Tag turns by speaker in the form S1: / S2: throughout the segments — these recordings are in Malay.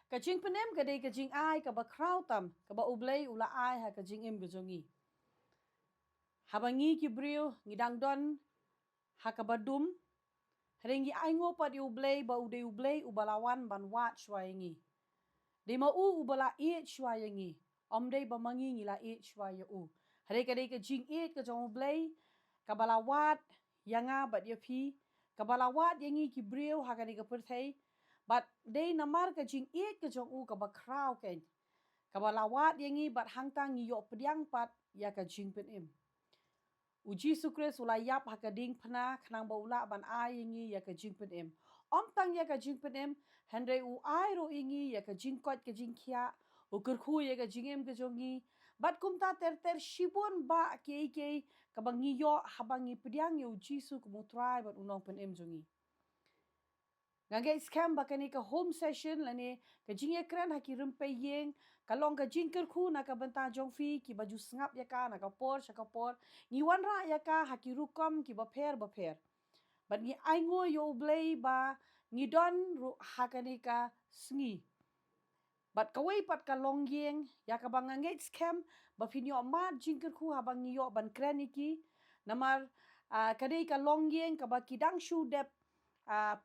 S1: Kajing penem kadai kajing ai ka ba krautam ka ba ublay ula ai ha kajing im gajongi. Habangi ki brio ngidang don ha ka badum harengi ai ngo pa di ublay ba uday ublay ubalawan ban wat shwayengi. De ma ubala it shwayengi. Omday ba mangi ngila it shwaya Hare kadai kajing it ka jong ublay ka balawat yanga ba dia pi ka balawat yangi ki brio ha kadai ka perthai. But day namar kajing it ka jong ka ba kraw ken. Kabalawat yangi bat hangtang ngiyo pediang pat ya kajing pen im. Uji sukres ulayap hakading pena kanang baula ban ai yangi ya kajing pen im. Om tang ya kajing pen im hendrai ai ro yangi ya kajing kot kajing kia ukurku ya kajing im kajongi. Bat kumta ter shibon ba kei kabang ngiyo habangi pediang ya uji su kumutrai bat unong pen im jongi. Ngangai scam bakani ka home session lani ka jingye kran haki rumpai yeng kalong ka jingker khu na ka benta jongfi ki baju sngap ya ka na ka por ngi wanra ya ka haki rukom ki ba pher bat ngi aingo yo blay ba ngi don ru hakani ka sngi bat kawai pat ka long yeng ya ka bang ngangai scam ba finyo mat jingker khu habang ngi yo ban kran iki namar kadai ka long yeng ka ba kidang shu dep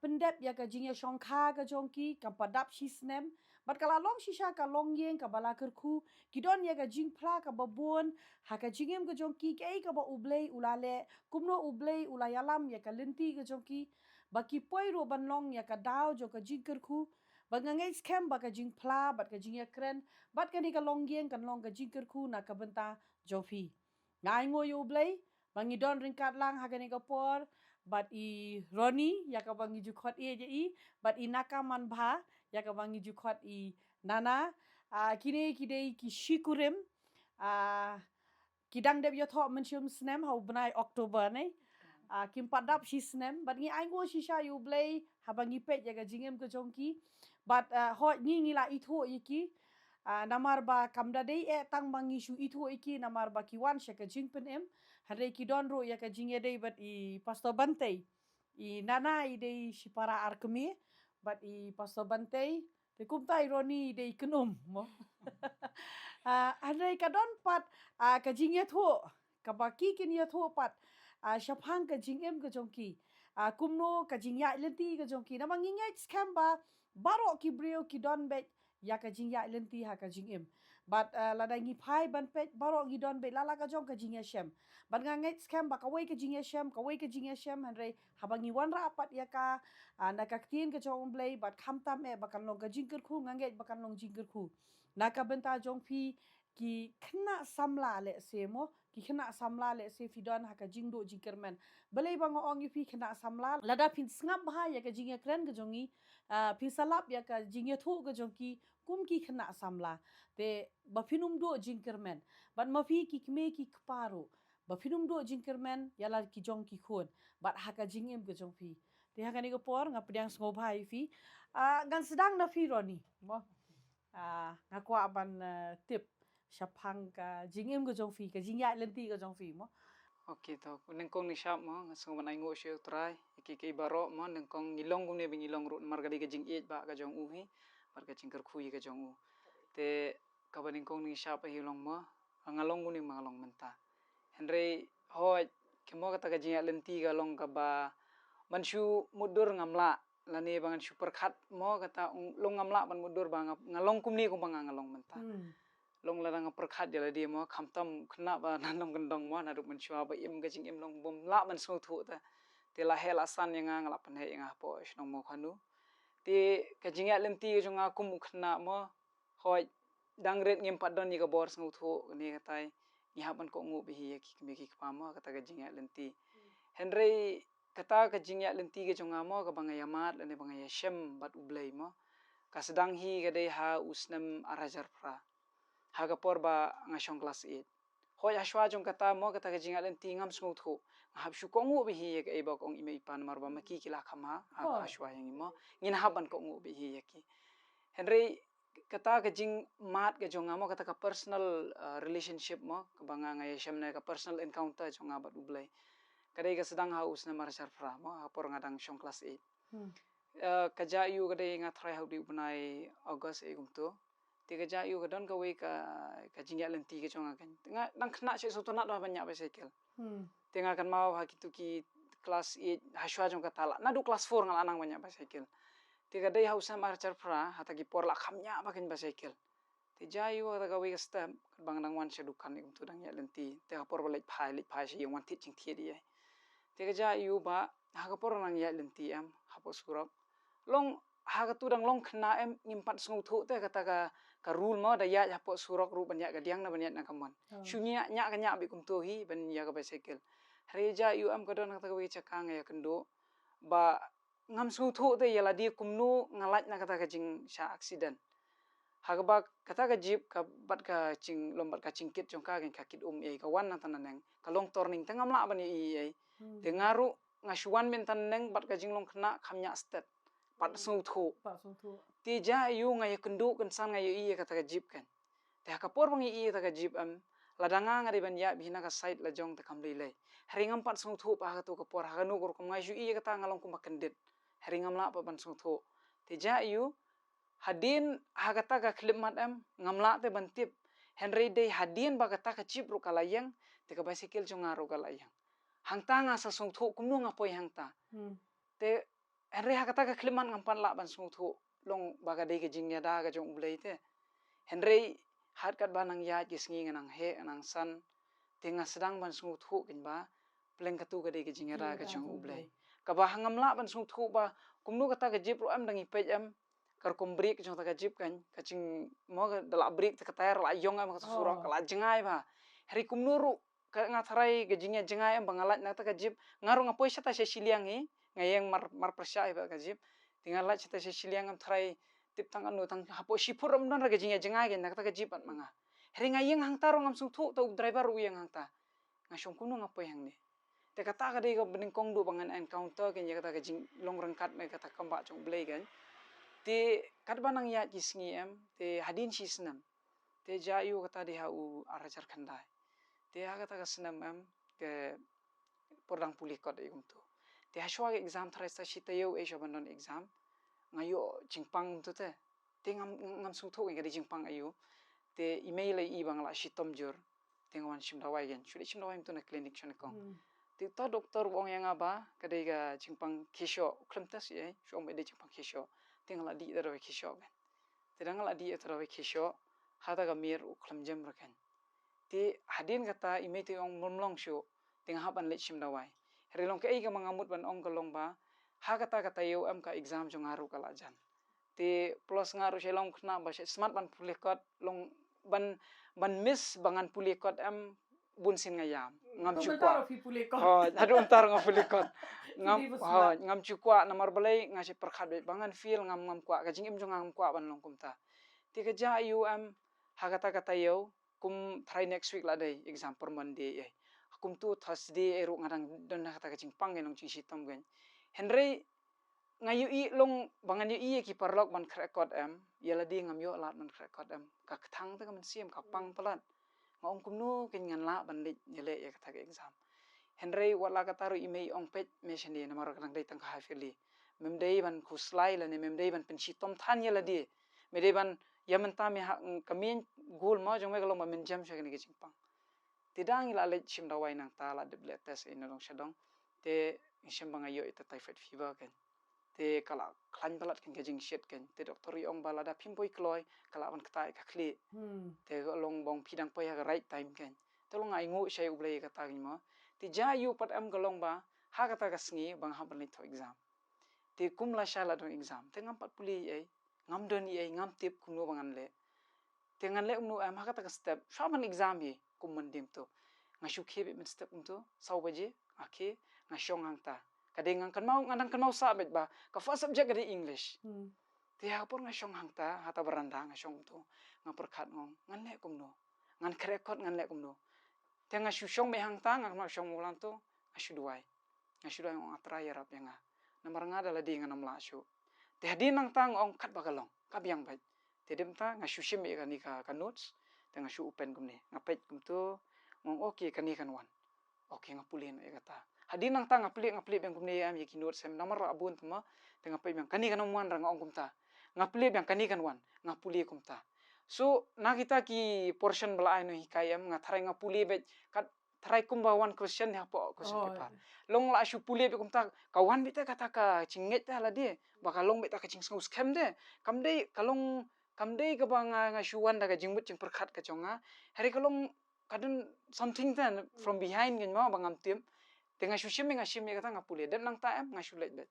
S1: pendep ya ka jingya shongkha ka jongki ka padap shisnem bat kala long shisha ka long yeng ka bala kerku kidon ya ka jing phla ka babon ha ka jingem ka jongki kei ka ba ublay ulale kumno ublay ulayalam ya ka lenti ka jongki baki poiro ban long ya ka dau jo ka jing kerku bangangai scam ba ka jing phla bat ka jingya kren bat ka ni ka long yeng kan long ka jing kerku na ka benta jofi ngai ngo yo ublay bangi don ringkat lang ha ka ni ka por bat i Roni ya ka bangi jukot je bat i nakaman bha ya ka bangi jukot i nana kini kidei ki shikurem kidang deb yothok mensium snem hau benai Oktober nei kim padap shi snem bat ngi aingo shisha yu blay habangi pet ya ka jingem ke jongki bat ho ngi ngila itho iki namar ba kamda dei tang bangi shu itu iki namar ba kiwan shaka jingpen em hare ki don ro ya ka jingye dei bat i pastor bantei i nana i dei shipara arkemi bat i pastor bantei te kumta ironi dei kenum mo hare ka don pat ka jingye tho ka baki kin ye tho pat shaphang ka jingem ka jongki kumno ka jingya lenti ka jongki namang ngai scam ba baro ki brio ki don bet ya ka jingya lenti ha ka jingem but lada ngi phai ban pet baro ngi don be lala ka jong ka jingya shem ban nga ngai scam ba kawai ka jingya shem hanre habangi wanra apat ya ka na ka tin ka jong blay bat khamtam e bakan long ka jingker khu nganget bakan long jingker khu na ka benta jong phi ki khna samla le se mo ki khna samla le se fidon ha ka jingdo jingkermen belai bang ong yu phi khna samla lada phin sngap bha ya ka jingya kren ka jongi phi salap ya ka jingya thu ka jongki kum ki khna samla te bafinum do jingkermen ban mafi ki kme ki kparo bafinum do jingkermen yala ki jong ki khon bat ha ka jingem ka jong phi te ha ka ni ko por nga pediang sngo bhai phi gan sedang na phi roni mo ngakwa ban tip shaphang ka jingem ka jong phi ka jingya lenti ka jong phi mo
S2: Okay to nengkong ni shap mo ngasong man aingo siya try iki baro mo nengkong ngilong gum ne ngilong ru margadi ka jing it ba ka jong uhi par ka jingker khui ka jong u te ka ba nengkong ni shap hilong mo ngalong gum ni mangalong menta henry ho kemo kata ka jing lenti ka long ka ba manshu mudur ngamla lani bangan super khat mo kata long ngamla ban mudur bang ngalong kum ni kum bang ngalong menta long ladang perkhat dia dia mo khamtam khna ba nanong gendong mo na rup menchua ba im gajing im long bom la man so thu ta te la hel asan yang ngala pan he yang po snong mo khanu te kajing ya lenti jong kum khna mo hoi dangret ngim padon ni ka bor so thu ni katai ni haban ko ngu bi hi ki mi ki pa mo kata kajing ya lenti henry kata kajing ya lenti ge jong mo ka bang yamat lani bang ya shem bat ublei mo ka sedang hi gadai ha usnam arajar pra haga por ba ngasong kelas 8 hoi aswa jong kata mo kata kajing lenti ngam smooth ho hab shu kongu bi hi ke ba kong ime pan mar ba maki kila khama ha aswa yang mo ngin haban ko ngu bi hi ki henry kata kajing mat ke jong mo kata ka personal relationship mo ka banga ngai shamna ka personal encounter jong ba dublai kadai ka sedang haus na mar sarfra mo ha por ngadang song kelas 8 kaja yu kadai nga try how di bunai August gumtu ti kaja yu kadon ka we ka jingya lenti ke chonga kan nga dang khna che so to na do banyak bicycle tinga kan mau ha kitu ki kelas 8 haswa jong katala na du kelas 4 ngala nang banyak bicycle ti kadai hausa marchar pra hata ki por la khamnya bakin bicycle ti jayu ta ka we step bang nang wan sedukan gumtu dang ya lenti ti ka por lek phai si yang wan ti ching thi di ti kaja yu ba ha ka por nang ya lenti am ha po surok long ha ka tu dang long khna em ngimpat sung thu te kata ka rule mo da ya po surok ru banyak ka diang na banyak na kaman shunya nya ka nya bi kum tu hi ban ya ka bicycle reja yu am ka don kata ka we chakang ya kendo ba ngam sung thu te yala di kumnu ngalat na kata ka jing sha accident ha ka ba kata ka jeep ka bat ka ching lombat ka chingkit jong ka ka kit e ka wan na tananeng ka long turning tengam la ban i te ngaru ngasuan min tananeng bat ka jing long khna khamnya step pat sung thu ti ja yu ngai kendu kan san ngai i kata ka jeep kan te ka por bang i ta ka jeep am ladanga ngari ban ya bina ka side la jong ta kam le haringam pat sung thu pa ka tu ka por ha nu kur kum ngai ju i kata ngalong kum kendit haringam la pa ban sung thu ti ja yu hadin ha kata ka klimat am ngamla te ban tip henry day hadin ba kata ka jeep ru kalayang te ka bicycle jong ngaru kalayang hangta nga sa sung thu kum nu ngapoi hangta te henry ha kata ka klimat ngampan la ban sung thu long baga de ke jingnya da ga jong ulei te henry hat kat banang ya ki sngi ngang he nang san tinga sedang ban sung thu kin ba pleng katu ga de ke jingnya da ga jong ulei ka ba hangam la ban sung thu ba kumnu kata ka jeep ro am dangi pej am kar kum break jong ta ka jeep kan ka ching mo ga dala break ta ka tayar la yong am ka surok la jengai ba henry kumnu ru ka ngatharai ga jingnya jengai am bangalat na ta ka jeep ngaru ngapoi sa ta siliang hi ngayeng mar persya ba ka jeep tinggal la cita siliang am try tip tang anu tang hapo sipur am don raga jinga jenga gen nak ta jeep at manga heringa yeng hang tarong am sung thu to driver u yang hang ta ngasong kuno ngapo yang ni te kata ka de ga bening kong du bangan encounter gen ya kata ga jing long rangkat me kata kamba chong blei gan te kat banang ya kisngi am te hadin si senam te jayu kata de ha u arajar khandai te ha kata ka senam am ke pordang pulikot e gumtu te haswa exam thrai sa shitayo e shobanon exam ngayo jingpang tu te ngam sung tho ga jingpang ayu te email i bangla shitom jur tengwan shimdawai gen shuli shimdawai tu na clinic shone kong te to doktor wong yang aba kadai ga jingpang kisho klemtas ye shom be jingpang kisho tengla di daro kisho ben te dangla di daro kisho hada ga mir u klemjem rakan te hadin kata email te ong momlong shu teng haban le shimdawai relong ke ga mangamut ban ong kolong ba ha kata yo am ka exam jong ngaru kala jan te plus ngaru selong khna ba smart ban pulikot long ban miss bangan pulikot am bun sin ngayam ngam chukwa hadu antar ngam pulikot ngam chukwa namar balai ngasi perkhat be bangan feel ngam kwa ka jing im jong ngam kwa ban long kumta te ka ja yu am ha kata yo kum try next week la dai exam per monday kum tu thursday eru ngadang don kata ka jing pang nong ching sitom gen henry ngayu i long bangan yu i ki parlok ban record am yala di ngam yo lat man record am ka thang ta man siam ka pang palat ngong kumnu kin ngan la ban lit yele ya kata exam henry wala ka taru email ong pet mission di namar kadang dai tang ka hafili mem dai ban khuslai la ne mem dai ban pensi tom than yala di me dai ban yaman ta me kamin gul ma jong me kalong ma men jam shagni ke chingpang tidang ila le chim dawai nang ta la de test in long shadong te shim banga yo ita typhoid fever kan te kala klan balat kan gajing shit kan te doktor yong bala da pimpoi kloi kala ban ktai ka kli te long bong pidang poi ha right time kan te long ai ngu shai ublei ka ta ma ti ja yu pat am galong ba ha kata ka sngi bang ha ban to exam te kum la shala do exam te ngam pat puli ai ngam don ai ngam tip kum no bangan le te ngan le nu am ha kata ka step shaman exam hi kum man dim to ngashu khebe mit step to sau baje akhe ngashong hangta kadeng kan mau sa bet ba ka first subject ga english te ha por ngashong hangta hata beranda ngashong to ngapor khat ngong ngan le kum no ngan krekot ngan le kum no te ngashu shong me hangta ngak shong ulang to ngashu duai ngong atra ya rap yang namar nga dala di nganam la shu te hadin nang tang ong khat bagalong kabyang bai te dem ta ngashu shim e ka ni ka notes te ngashu open kum ni ngapet kum to ngong okay kani kan wan okay ngapulin e kata Hadi nang ta ngapli bang kumne am yaki note sem namar abun tama tengah pe bang kani kanong wan rang ong kumta. Ngapli bang kani kan wan ngapuli kumta. So na kita ki portion bala ai no hikayam ngathrai ngapuli be kat try kumba one question ha po question paper. Long la shu puli be kumta kawan bita kata ka cinget ta la dia bakalong bita ka cing scam de kamdei kalong kamdei ka banga nga shuan daga jingbut jing perkhat ka chonga hari kalong kadun something then from behind gen ma bangam tim tengah shushim nga shim kata ngapuli dan nang ta em nga shulet bet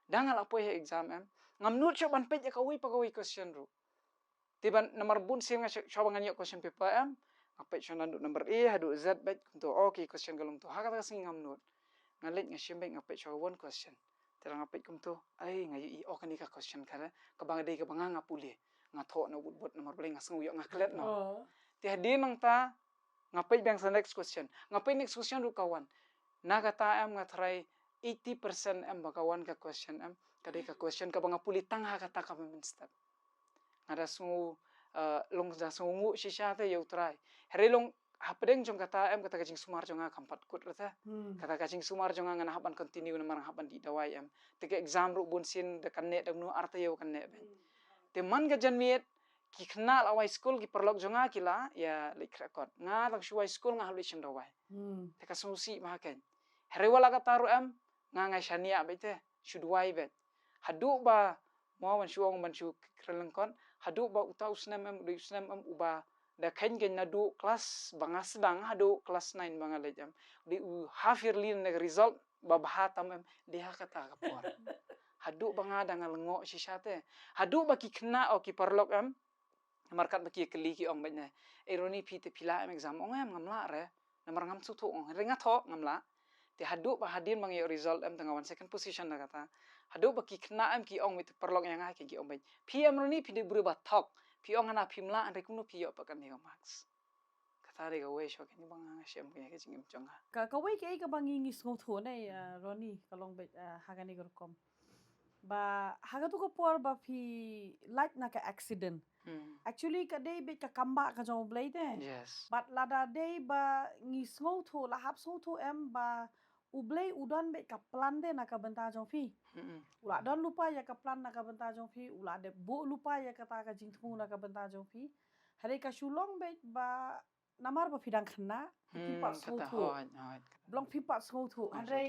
S2: dangal apo he exam em ngam nut cho ban pe ka wi pa wi question ru tiban nomor bun sim nga shoba nga question paper em apa cho nandu number A hadu Z bet to okay question galong to hakata sing ngam nut ngalit nga shim bet ngapet cho one question terang ngapet kum to ai nga i o kani ka question kara ka bang dei ka bang ngapuli nga tho na but nomor beli nga sengu yo nga klet no ti hadi nang ta ngapet bang sa next question ngapet next question ru kawan na kata em nga try 80% em bakawan ka question em kadai ka question ka bang ngapuli tangha kata ka men step ngada sungu long da sungu shisha te yo try hari long hapdeng jong kata em kata kajing sumar jonga kampat kut rata kata kajing sumar jonga ngana haban continue namar haban di dawai em te exam ru bun sin de kanne de nu arte yo kanne be te man ga janmiet ki khnal awai school ki perlok jonga kila ya lik record nga bang shuai school nga halu shim dawai te ka susi ma ken hari wala ka taru em nga ngai shania bete shudwai bet hadu ba mo wan shuong ban shu krelengkon hadu ba uta usnem em uba da khen gen na du kelas banga sedang hadu kelas 9 banga lejam di half yearly ne result ba bahatam em dia kata kapor hadu banga da ngalengo sisate hadu ba ki khna o ki parlok em markat ba ki keli ki ong banya ironi pi te pila em exam ong em ngamla re namar ngam su thu ong ringa tho ngamla te hadu ba hadin bang result em tengah one second position da kata hadu ba ki khna em ki ong mit parlok yang ha ki ong bai pi em roni pi de berubah thok pi ong ana pimla ande kuno pi yo pakan ni max kata de ga we sho ni bang nga shem ke jingim chonga
S1: ka wei ke ka bangi ngi sngo tho nei Roni kalong bet hagani gorkom ba haga tu ko por ba phi like na ka accident actually ka dei bet ka kamba ka jong blai de
S2: yes
S1: but lada dei ba ngi sngo tho la hap sngo tho em ba ublei udon bet ka plan de na ka benta jong phi ula don lupa ya ka plan na ka benta jong phi ula de bo lupa ya ka ta ka jing thu na ka benta jong phi hare ka shulong bet ba namar ba phidang khna pipa sngo tho blong pipa sngo tho hare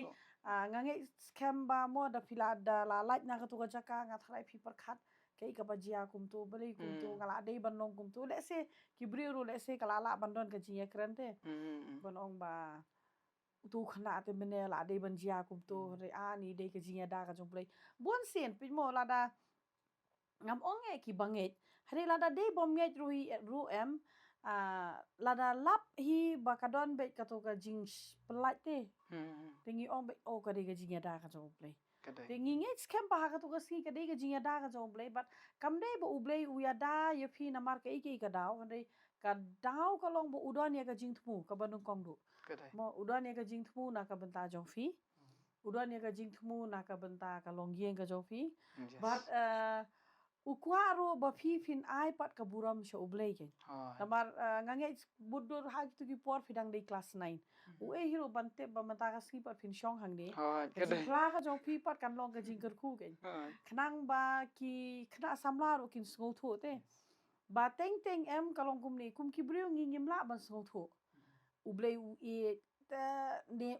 S1: ngange scam ba mo da phila da la like na ka tu ka jaka nga thalai phi par khat kai ka bajia kum tu beli kum tu ngala dei ban long kum tu le se ki briru le se kala la ban don ka jinge krante bon ong ba tu khna te mene la dei ban jia kum tu re ni dei ka jinge da ka jong play bon sen pi mo la da ngam ong e ki banget hare la da dei bom nget ru em lada lap hi bakadon bet kato ka jing pelat te tingi ong bet o ka de ka jing da ka jong play tingi nget scam pa ka to ka ski ka de ka jing da ka jong play but kam de ba u play u ya da ye phi na mar ka iki ka daw hande ka daw ka long bo udon ya ka jing thu ka banung kong du mo udon ya ka jing thu na ka benta jong phi udon ya ka jing thu na ka benta ka long yeng ka jong phi but ukwaro ba phi fin iPad ka buram sha ublay ke namar ngange budur ha tu ki por fidang de class 9 u e hero bante ba mata ka ski par fin shong hang de kla ka jong phi pat kan long ka jing kar khu ke khnang ba ki khna samla ro kin sngo tho te ba teng teng em ka long kum ni kum ki brio ngi ngim la ban sngo tho ublay u e ta ne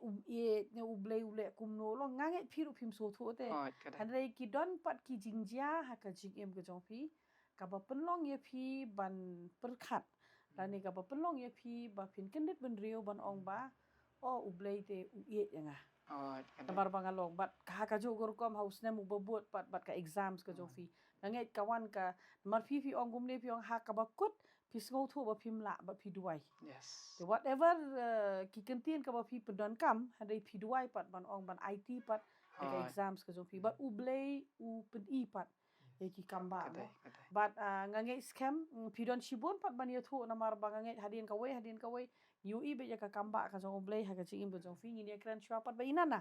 S1: ne ublay ule kum no lo ngange phiru phim so tho te hanre ki don pat ki jingjia ha ka jing em ka jong phi ka ba penlong ye phi ban perkhat rani ka ba penlong ye phi ba phin kendit ban rio ban ong ba o ublay te u ye yanga tabar bangalong bat ka jo gor kom house ne mu bobot pat ka exams ka jong phi ngange kawan ka mar phi ong gum ne phi ong ha ka ba kut phi sngo thu ba phim la ba phi duai
S2: yes
S1: so whatever ki kentien ka ba phi pedon kam hande phi duai pat ban ong ban IT pat ka exams ka jong phi ba ublay u pen I pat e ki kamba but ngange scam phi don shibon pat ban ye thu na mar ba ngange hadin ka we yu I be ya ka kamba ka jong ublay ha ka ching ba jong phi ni kran shwa pat ba inana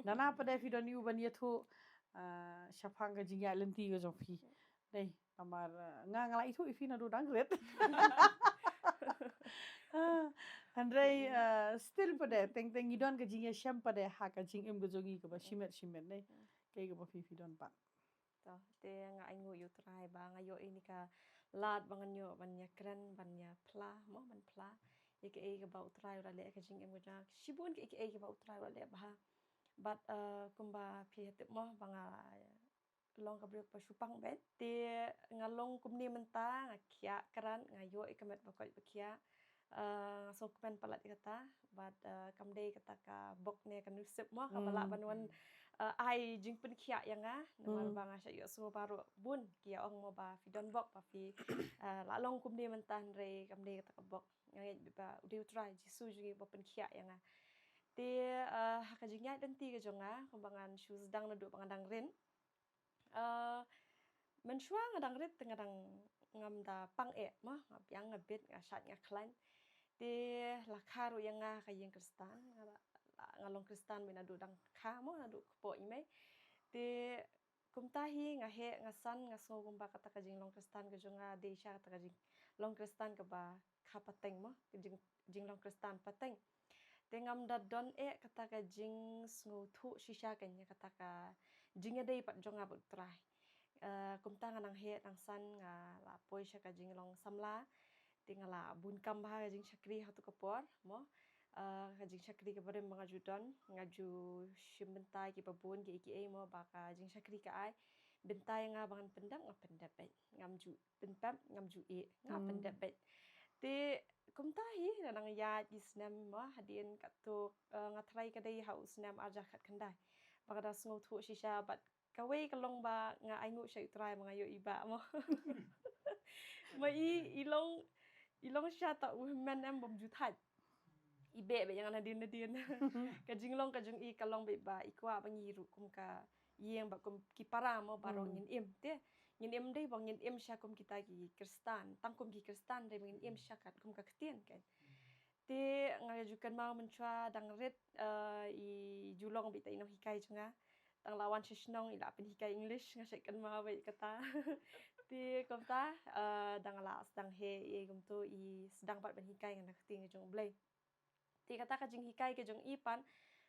S1: nana pa de phi don yu ban ye thu shapang ka jing ya lenti ka jong phi dei amar nga ngala itu ifi na do dangret Andrei still pada teng idon ka jing ya syam pada ha ka jing im gojongi ka ba shimet nei kai ka ba fi don pa.
S3: To te nga aingu yu trai ba nga yo ini ka lat bangan yo bannya keren bannya pla mo ban pla ike e ka ba utrai ura le ka jing em goja shibun ke ike e ka ba utrai ura le ba but kumba pi hete mo banga long ka brek pa shupang bet te nga long kumni menta nga kya karan nga yo e kamet ba ko ba kya so kupen palat kata but kamde kata ka bok ne kan nusip mo ka bala banwan ai jing pen kia yang namar banga sya yo so baru bun kia ong mo ba fi don bok pa fi la long kum ni mentan re kam de kata bok ngai ba udi try jisu jugi bo pen kia yang te haka jingnya dan ti ke jonga kumbangan shoes dang na do bangadang rin menshua ngadang rit ngadang ngam da pang e ma yang ngabit ngasat ngaklan te lakaru yang ka yeng kristan ngalong kristan mina do dang kha mo na do po ime te kumtahi ngahe ngasan ngaso kumba kata ka jing long kristan ke jonga desha kata ka jing long kristan ke ba kha pateng mo ke jing long kristan pateng te ngam da don e kata ka jing sngo thu shisha kanya kata ka jing ya dei pat jonga but trai kumta nganang he nang san nga la poi sha ka jing long samla tingala bun kam ba jing chakri hatu kapor mo jing chakri ke bare mga judon ngaju shimbentai ki babun ki mo ba ka jing chakri ka ai bentai nga bangan pendam nga pendap bet ngam ju penpam ngam ju e nga pendap bet te kumtahi nang ya di snam mo hadin katu ngatrai ka dei haus snam aja khat kandai bagada sngo thu shisha bat kawe kalong ba nga aingu syai try mga yo iba mo ma ilong sya ta men em bom juthat ibe be yang nadin ka jinglong ka jung i kalong be ba ikwa bangi ru kum ka yeng ba kum ki para mo barong ngin im te ngin im dei bang ngin im sya kum kita ki kristan tang kum ki kristan dei ngin im sya kat kum ka ktien kan te ngajukan mau menchua dang ret i julong be ta ino hikai junga tang lawan shishnong ila pen hikai english ngasek kan mau be kata ti komta dang la sedang he e gum tu i sedang pat ben hikai ngana kting jong blai ti kata ka jing hikai ke jong ipan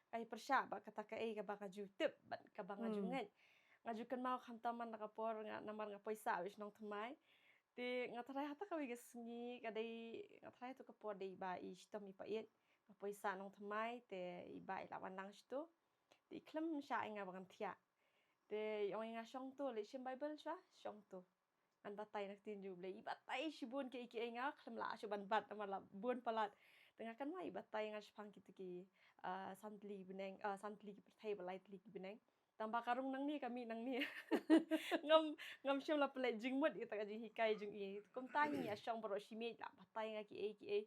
S3: kai persya ba kata ka e ka ba ka ju tip ban ka ba ngaju ngai ngaju kan mau kham taman na kapor nga namar nga poisa wis nong thmai ti nga thrai hata ka wiges ngi ka dei nga thrai tu kapor dei ba i stom i pa it ka poisa nong thmai te i ba i lawan lang sto ti klem sya nga ba kan thia te yong nga shong tu le shim bible sha shong tu an batai nak tinju blai batai shibun ke iki nga khlam la shaban bat amala bun palat tengah kan mai batai nga shpang kitu ki santli beneng santli ki perthai balai tli ki beneng tambah karung nang ni kami nang ni ngam shim la play jingmut kita ka jing hikai jing i kum tani ya shong bro shime la batai nga ki e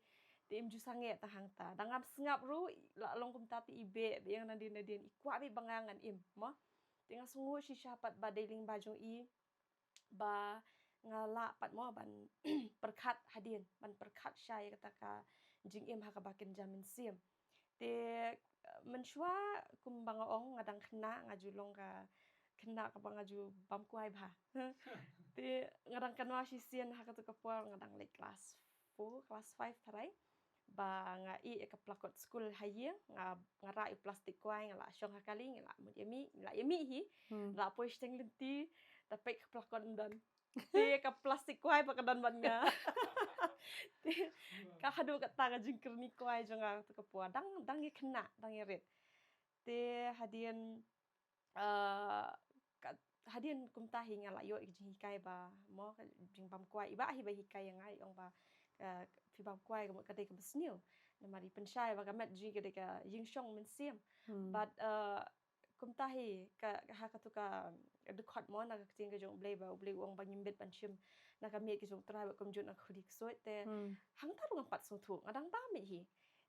S3: tim ju sange ta hang ta dangam sngap ru la long kum tapi ibe yang nadin ikwa be bangangan im mo tengah sungu si syapat ba deling bajong i ba ngala pat mo ban perkhat hadin ban perkhat syai kata ka jing im ha ka bakin jamin sim te menshwa kum banga ong ngadang khna ngaju long ka khna ka banga ju bam kuai ba te ngadang kanwa si sien ha ka tu ka por ngadang like class 4 class 5 tarai ba nga i ka plakot school haye ngara i plastik kuai ngala syong hakali ngala yemi hi la pois teng lenti tapek plakot dan te ka plastik kuai pa kadan ban nga te ka hadu ka ta ka jingker ni kuai jonga tu ka po dang ye kena dang ye ret te hadian hadian kum ta hinga la yo jing hikai ba mo jing pam kuai iba hi ba hikai yang ai ong ba fi bam kuai ka de ka besniu na mari pensyai ba ka met jing ka de ka ying shong men sim but kum ta hi ka ha ka tu ka de khot mo na ka ting ka jong blei ba blei ong ba nyimbet ban chim na ka mi ki jong trai ba kum jun ak khudi soi te hang ta rung pat sung thu ngadang ba mi hi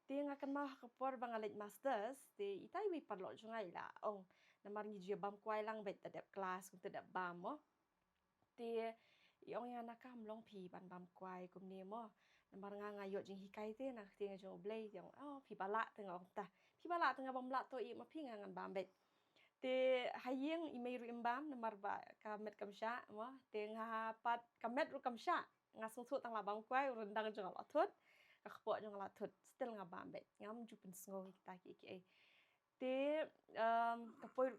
S3: te nga kan ma ka por ba ngalet masters te itai wi parlo jungai la ong na mar ngi je bam kwai lang bet ta dep class kum ta dep bam mo te yong ya na kam long phi ban bam kwai kum ni mo na mar nga yo jing hikai te na te nga jong blei yong phi bala te nga ong ta phi bala te nga bam la to i ma phi nga ngan bam bet te hayeng imei ru imbam na marba ka met kam sha mo te nga pat ka met ru kam sha nga sung thu tang la bam kwai rendang jong la thot kakpo jong la thut still nga bambet ngam ju pen sngo kita ki te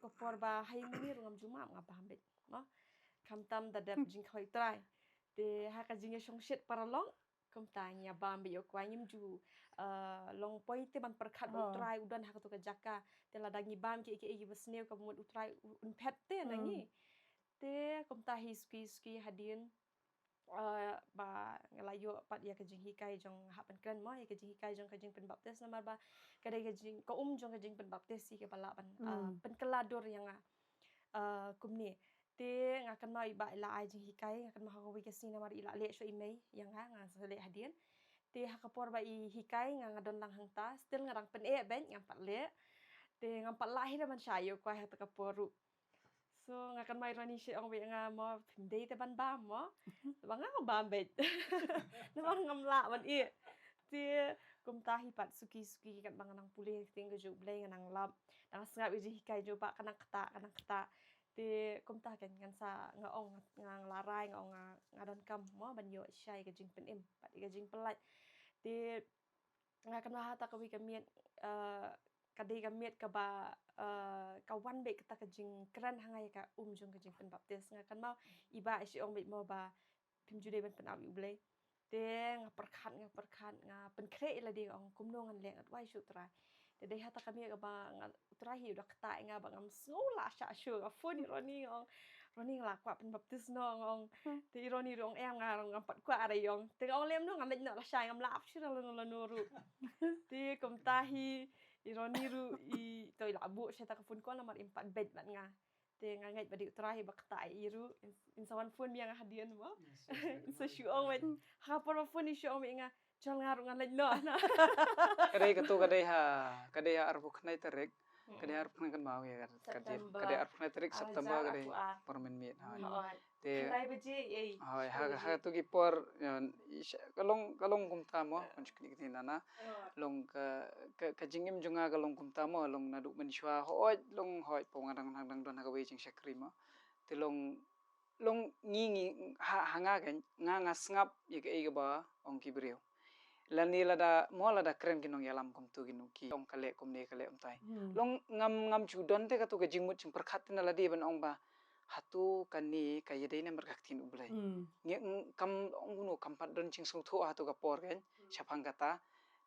S3: kapor ba hai muni ngam ju ngam bambet mo kam tam da dep jing khoi trai te ha ka jing shong shit paralong kom tanya bambe yo kwa nyim ju long poi te ban perkhat utrai udan ha to ka jaka te la dangi bam ki besneu ka mut utrai un pet te nangi te kom ta ski hadin ba ngelayo pat ya kajing hikai jong hapan kan mo ya kajing hikai jong kajing pen baptis namar ba kadai kajing ko jong kajing pen baptis si ke bala ban pen keladur yang kumni te ngakan ma iba ila ai jing hikai ngakan ma hawi kasi namar ila le so imei yang nga sa le hadin te hakapor ba i hikai ngadon lang hangta still ngarang pen ben ngampat le te ngampat lahir man sayo kwa ha kaporu so ngakan mai rani shi ong nga mo pindei te ban bam mo bang nga bam bet na bang ngam la ban i ti kum tahi pat suki kan bang nang pulih ting ke ju blay nang lap nang sngap iji hikai ju ba kanang kata ti kum ta kan ngan sa nga ong ngang larai nga ong ngadon kam mo ban yo shai ke jing pen im pat ke jing pelat ti ngakan ma ta ka wi kamiet kadai kamiet ka ba kawan be kita kajing kran hangai ka jong kajing pen baptis ngakan mau iba isi ong be mau ba pim jude ben pen awi blay te nga perkhat nga pen kre ila di ong kumno ngan le ngat wai shu trai te dei hata kami ka ba nga trai hi udah kata nga ba ngam sula sha shu ka fun roni la kwa pen baptis no ong te ironi rong em nga ngam pat kwa ara yong te ong lem no ngam le no la sha ngam la shu la nuru te kom tahi ironi ru I toy labu siya ta kafun ko lamar impat bed man nga te nga ngai badi utrahi bakta iru in sawan fun mi nga hadian mo so shuong met ha por fun I shuong mi nga jol ngaru nga lej no na
S2: kadai ha arbu khnai terek kadai arbu khnai kan mau ya kadai arbu khnai terek September kadai permen mit te
S3: lai beje ei
S2: ha tu ki por kalong kumta mo konchkni nana long ka jingim junga kalong kumta mo long nadu menshwa hoi long hoi pongadang nang don ha wei jing shakri mo te long ngi hanga kan nga sngap ye ba ong ki brio lani lada mo lada kren kinong yalam kum tu ginu ki ong kale kum ne kale umtai long ngam chudon te ka tu ka jingmut ching perkhat na ladi ban ong ba hatu kani kayedai na merkaktin ublai nge kam ong guno kampat don ching sung thu hatu ka por kan chapang kata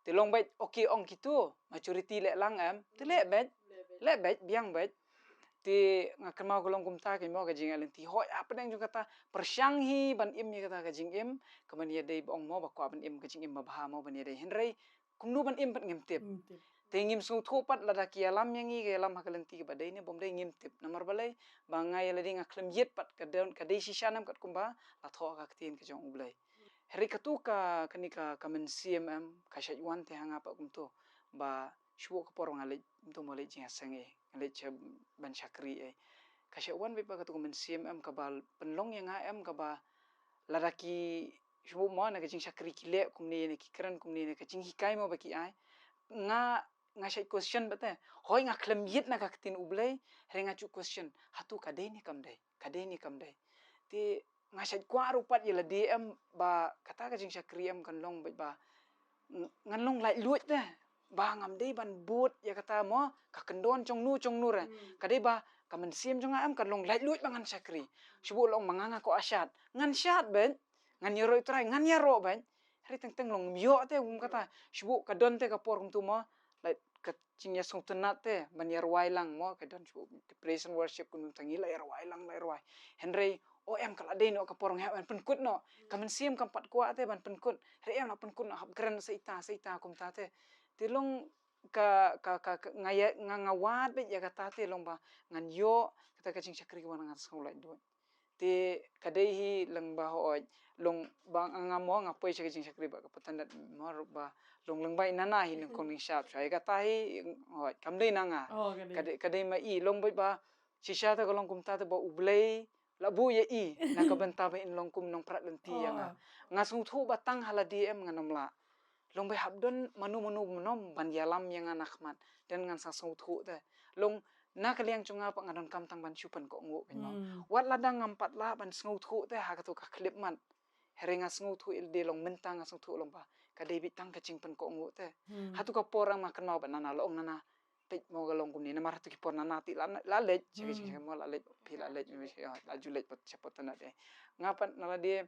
S2: te long bait okay ong kitu majority le lang am te le bet biang bet ti ngakan mau kolong kumta ki mo ka jing alin ti hoi apa nang jung kata persyang hi ban im ni kata ka jing im kaman ye dei bong mo ba kwa ban im ka jing im ba ba mo ban ye dei henrei kumnu ban im pat ngim tip te ngim sung thu pat lada ki alam yang i ke alam hakalan ti ba dei ne bom dei ngim tip namar balai ba ngai la ding aklem yet pat ka dei shisha nam kat kumba la tho ka tin ka jong ublai heri katu ka kanika kamen cmm ka sha yuan te hanga pa kum to ba shwo ka por ngale to mo le jing sange ngale che ban chakri kasya wan be pa katu men cmm ka bal penlong yang am ka ba laraki shwo mo na ka jing chakri kile kumni ne ki kran kumni ne ka jing hikai mo ba ki ai nga shay question bata hoy nga klem yit na ka tin ublay re nga chu question hatu ka dei ni kam dei ti nga shay kwa rupat yela dm ba kata ka jing chakri am kan long ba ngan long lai luit da ba ngam dei ban but ya kata mo ka kendon chong nu ra ka dei ba ka men sim jong am kan long lai luit bangan chakri shubu long manganga ko asyat ngan syat ben ngan yero try ngan yero ben hari teng long myo te kata shubu ka don te ka por kum tu mo lai ka chingya song tenat te ban yer wai lang mo ka don shubu praise and worship kun tangi lai wai lang lai wai henry o em kala dei no ka porong ha ban penkut no ka men sim kam pat kwa te ban penkut re em na penkut no hab kren seita kum ta te tilong ka ngawat be ya kata te long ba ngan yo kata ka ching chakri wan ngan song lai do te kadai hi lang ba hoi long bang ngamo ngapoi ching chakri ba ka patandat mar ba long bai nana hi nang kong shap sai kata hi hoi kam dei nanga kadai ma I long ba shisha ta kolong kum ta te ba ublei labu ye I na ka benta ba in long kum nong prat lenti yang ngasung thu batang hala dm nganom la long bai habdon manu nom ban yalam yang anakmat dan ngan sang sung thu te long na kaliang chunga pa ngadon kam tang ban chupan ko ngo kan mo wat ladang ngampat la ban sung thu te ha ka to ka klip man heringa sung thu il de long mentang sung thu long ba kadai bitang kacing pen ko ngu te
S1: Hmm.
S2: hatu ka porang makan mau ban nana loong nana pet mau galong kumni namar hatu ki por nana ti la lej cek mau la lej pi la lej mi la julet pot cepot na de ngapan nala dia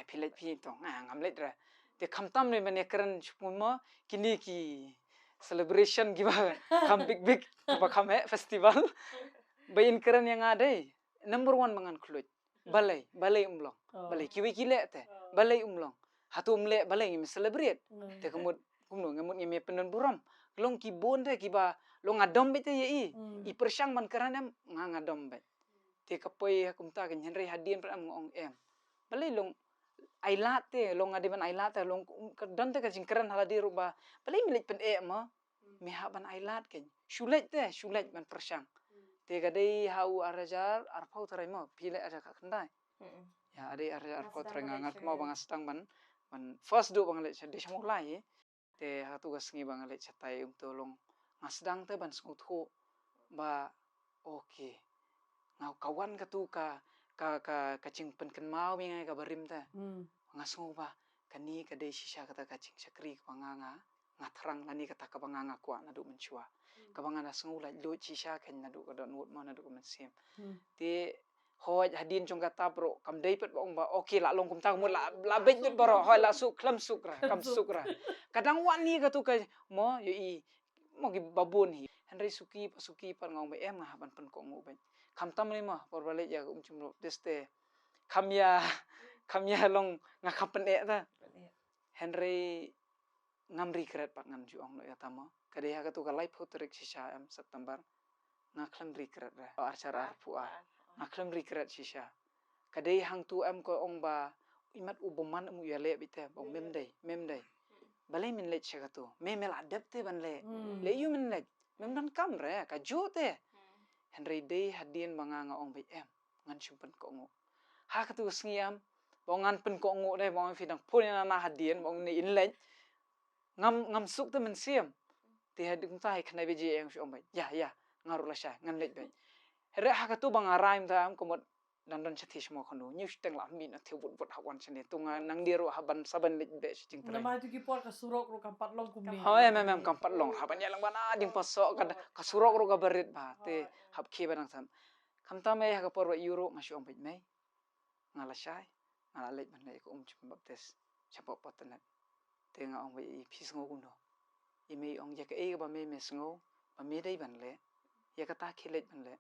S2: pilet pi tong ngam lej ra te khamtam ni mane keren chupuma kini ki celebration giba kam big ba kam festival bayin keren yang ada number 1 mangan kluj balai umlong
S1: Oh.
S2: balai kiwi kile te balai umlong hatu umle balai ngim celebrate te kemud kumno ngemut ngime penen buram long ki bonde ki ba long adom bete ye i persyang man keranem ngadom bet te kapoi hakum ta gen henry hadien per am ngong em balai long ailat te long adiban ailat te long kedon te kajing keren hala di ruba balai milik pen ma me haban ailat ken shulet ban persyang te gadai hau arajar arpau tarai mo pile ada ka kendai ya ade arjar arpau tarai ngangat mau bang astang ban first do bang le de samulai te hatu gas ngi bang le chatai tolong ngasdang te ban sungthu ba oke ngau kawan ka tu ka kacing pen ken mau mingai ka barim te ngasu ba kani kadai sisa kata kacing sakri panganga ngatrang nani kata ka banganga kwa nadu mencua ka bangana sungula do sisa ken nadu ka don wot mana nadu mensim te hoj hadin jong kata bro kam dai pet bong ba oke la long kum ta mu la bet jut baro hoj la suk klam sukra kam sukra kadang wani ka tu ka mo yo i mo gi babun hi henry suki pan ngong be em ngaban pen ko ngu ben kam tam ni ma por balik ya chum deste kamya long ngakapen ta henry ngamri kret pak ngam juang lo ya tama kadai ha tu ka live photorik sisa am september ngaklam rikret ra acara arpua ngaklam rikret sisa kadai hang tu am ko ong ba imat uboman mu ya le bite bong memdai balai min le chaka tu memel adapte ban le yu min le mem dan kam re ka jote henry day hadien manganga ong be em ngan chumpen ko ngo ha ka tu sngiam bong ngan pen ko ngo de bong fidang pun na hadien bong ni in le ngam suk te men siam te hadung tai khnai be je eng shom ya ngaru la sha ngan lej be re ha ka tu bang araim ta am komot dan chathi shmo khonu news teng la mi na theu but hawan chane tunga nang diro haban saban lej be ching tre
S1: Nama tu ki por ka surok ro kampat long kumni.
S2: hoy mem kampat long haban yalang bana ding paso ka surok ro ka berit ba te hab khe banang sam kam ta me ha ka por euro ngashom be me ngala shai ngala lej ban le ko chum baptes chapo patnet te nga ong be phis ngo kuno imi ong ya ka e ba me sngo ba me dai ban le ya ka ta khilet ban le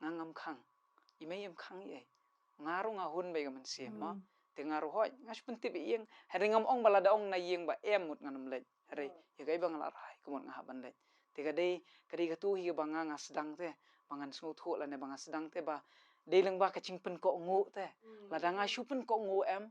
S2: ngam khang imi em khang ye ngaru nga hun be ga man sim ma te ngaru hoi ngas pun ti be yeng hari ngam ong bala da ong na yeng ba em mut nganam le hari ya ga bang la rai kumot nga ban le te ga dei ka tu hi ba nga sedang te bangan sngo thu la ne bang sedang te ba dei leng ba ka ching pen ko ngu te la da nga shu pen ko ngu em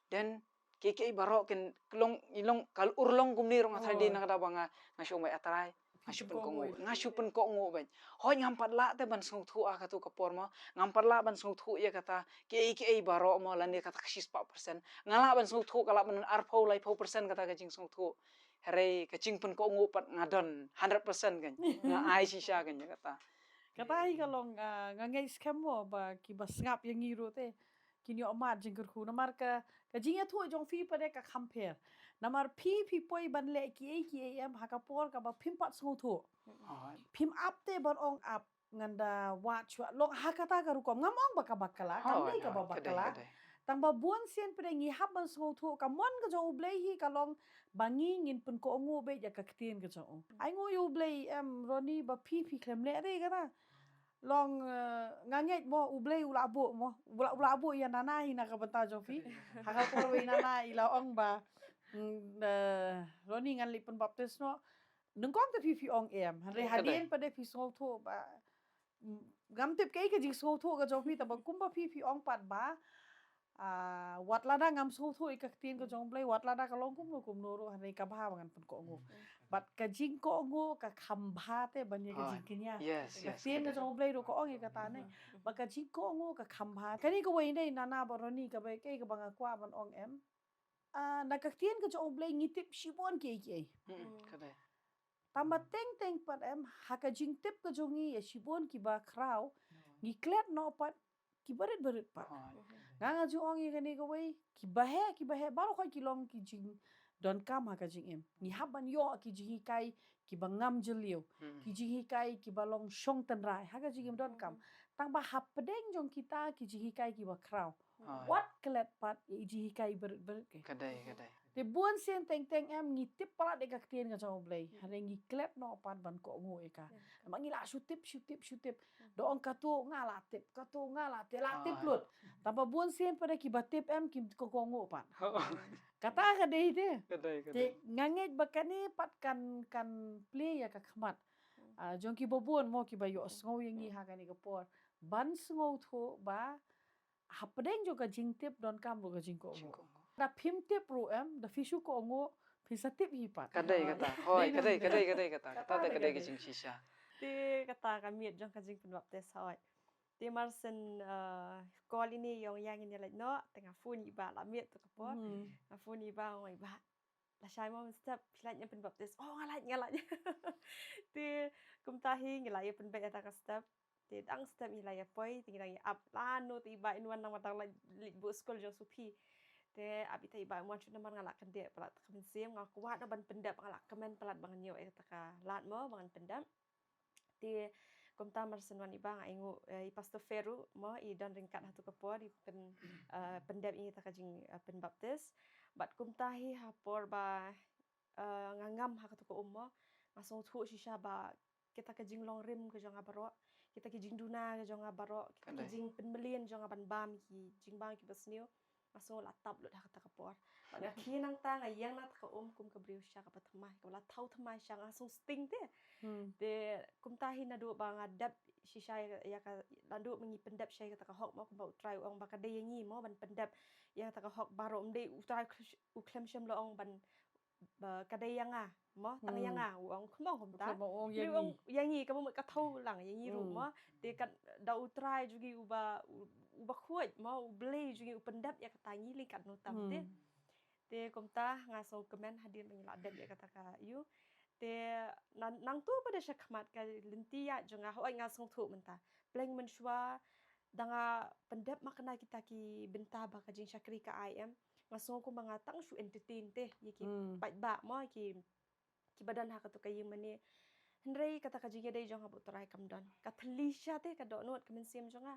S2: then keke baro ken klong ilong kal urlong kumni rong athai din na banga ngasong mai atrai ngasupen ko ngo ben hoi ngam patla te ban song thu a ka tu ka por ma ngam patla ban song thu ya kata ke baro mo la ne kata 6% ngala ban song thu kala ban arpho lai 4% kata ka jing song thu hare ka jing pen ko ngo pat ngadon 100% kan nga ai sisa kan ya kata
S1: Kata ai kalong ngangai scam mo ba ki ba ngap yang ngiru te kini omat jingkur khu namar ka jinga thu jong fi pade ka compare namar pi poi ban le ki am hakapor ka ba pimpat sung thu pim up te ban ong up nganda wa chwa long hakata ka rukom ngamong ba ka bakala kam nei ka ba bakala tang ba buan sian pade ngi hab ban sung thu ka mon ka jong ublei hi kalong bangi ngin pun ko ngu be ya ka ktien ka jong ai ngu yu ublei em roni ba pi klem le re ka na long nganget mo ublei ula abu ya nana hina ka banta jofi haka por we nana ila ong ba roni ngan li pen baptis no nengkong te fi ong em han re hadien pa de fi so tho ba gam tip ke ka jing so tho ka jofi ta ba kumba fi ong pat ba wat lada ngam so tho ikak tin ka jong blai wat lada ka long kum no ro han re ka ba ngan pen ko ngo bat ka jing ko ngo ka khamba te ban ye ka jing kinya ka tin ka jong blai ro ko ong ka ta ne ba ka jing ko ngo ka khamba kani ka wei nei nana ba roni ka ba ke ka banga kwa ban ong em na ka tin ka jong blai ngitip shibon ke
S2: kada
S1: tamba teng pat em haka jing tip ka jongi ya shibon ki ba kraw ngiklet no pat ki barit pat nga ju ong ye kani ka wei ki bahe baru ko ki long ki jing don kam ha ka jing em ngi haban yo ki jing hikai ki bangam jelio ki jing hikai ki balong shong tan rai ha ka jing em don kam tang ba hap pedeng jong kita ki jing hikai ki ba kraw wat kelet pat i jing hikai ber ke
S2: Kadai.
S1: te buan sen teng em ngi tip pala de ka tien ka jong blay hare ngi klep no pat ban ko ngo e ka ma ngi la shutip do ong ka tu ngala tip ka tu ngala te la tip lut tamba buan sen pada ki batip em ki ko ngo pat kata ka de ide
S2: Kadai.
S1: te nganget bakane pat kan play ya ka khmat jong ki bobuan mo ki ba yo sngo yangi ha ka ni ka por ban sngo tho ba hapdeng jo ka jingtip don kam ro ka jingko ngo da phim tip ro em da fishu ko ngo phisa tip hi pat
S2: Kadai kata. Hoi, kadai kata. Kata ta kadai ke jing shisha.
S3: Ti kata kami jong ka jing pen baptis hoi. Ti marsen kol ini yang ini like no tengah fun iba la miet tu kapor. Na fun iba oi ba. La shai mo step pilatnya pen baptis. Oh ngalat. Ti kumtahi ngilai pen be ta ka step. Ti dang step ngilai poi ti ngilai up lanu ti iba inwan nang matang la bu skol jong supi. Te abi ta iba mo chu namar ngalak kan dia pelat kemen sim ngal kuat ban pendap ngalak kemen pelat bang nyo ta ka lat mo bang pendap. Ti kumta marsen wan iba ingu i pastor Feru mo i dan ringkat hatu kapor i pen pendap ini ta ka jing pen baptis. Bat kumta hi hapor ba ngangam ha katu ko ummo ngasong thu shisha ba kita ka jing long rim ke jong abaro kita ki jing duna ke jong abaro kita ki jing penbelian jong aban bam ki jing bang ki basnio ngasong la tab lut ha kata kapor ba ki nang ta ngayang na ta ka kum ka briu sha ka patmai ka la thau thamai sha ngasong sting te de kum ta hi na do ba ngadap shisha ya ka landu mengi pendap sha ka ta ka hok mo kum ba try ong ba ka de yangi mo ban pendap ya ta ka hok baro mde utrai u klem shem lo ong ban kadai yang mo tang yang uang kemong kom ta uang yangi kamu ka thau lang yangi ru mo te kat da utrai jugi uba khuat mo ublei jugi upendap ya kata ngi li kat no tam te kom ta ngaso kemen hadir mengila adat ya kata ka yu te nang tu pada syakmat ka lenti ya jonga hoi ngasong thu menta pleng menshwa danga pendap makna kita ki benta ba ka jing syakri ka im ngasong ko mga tang shu entertain te yiki pat ba mo ki badan ha ka to kay mani hendrei kata ka jige dei jong ha butrai kam don ka thlisha te ka do not kemen sim jonga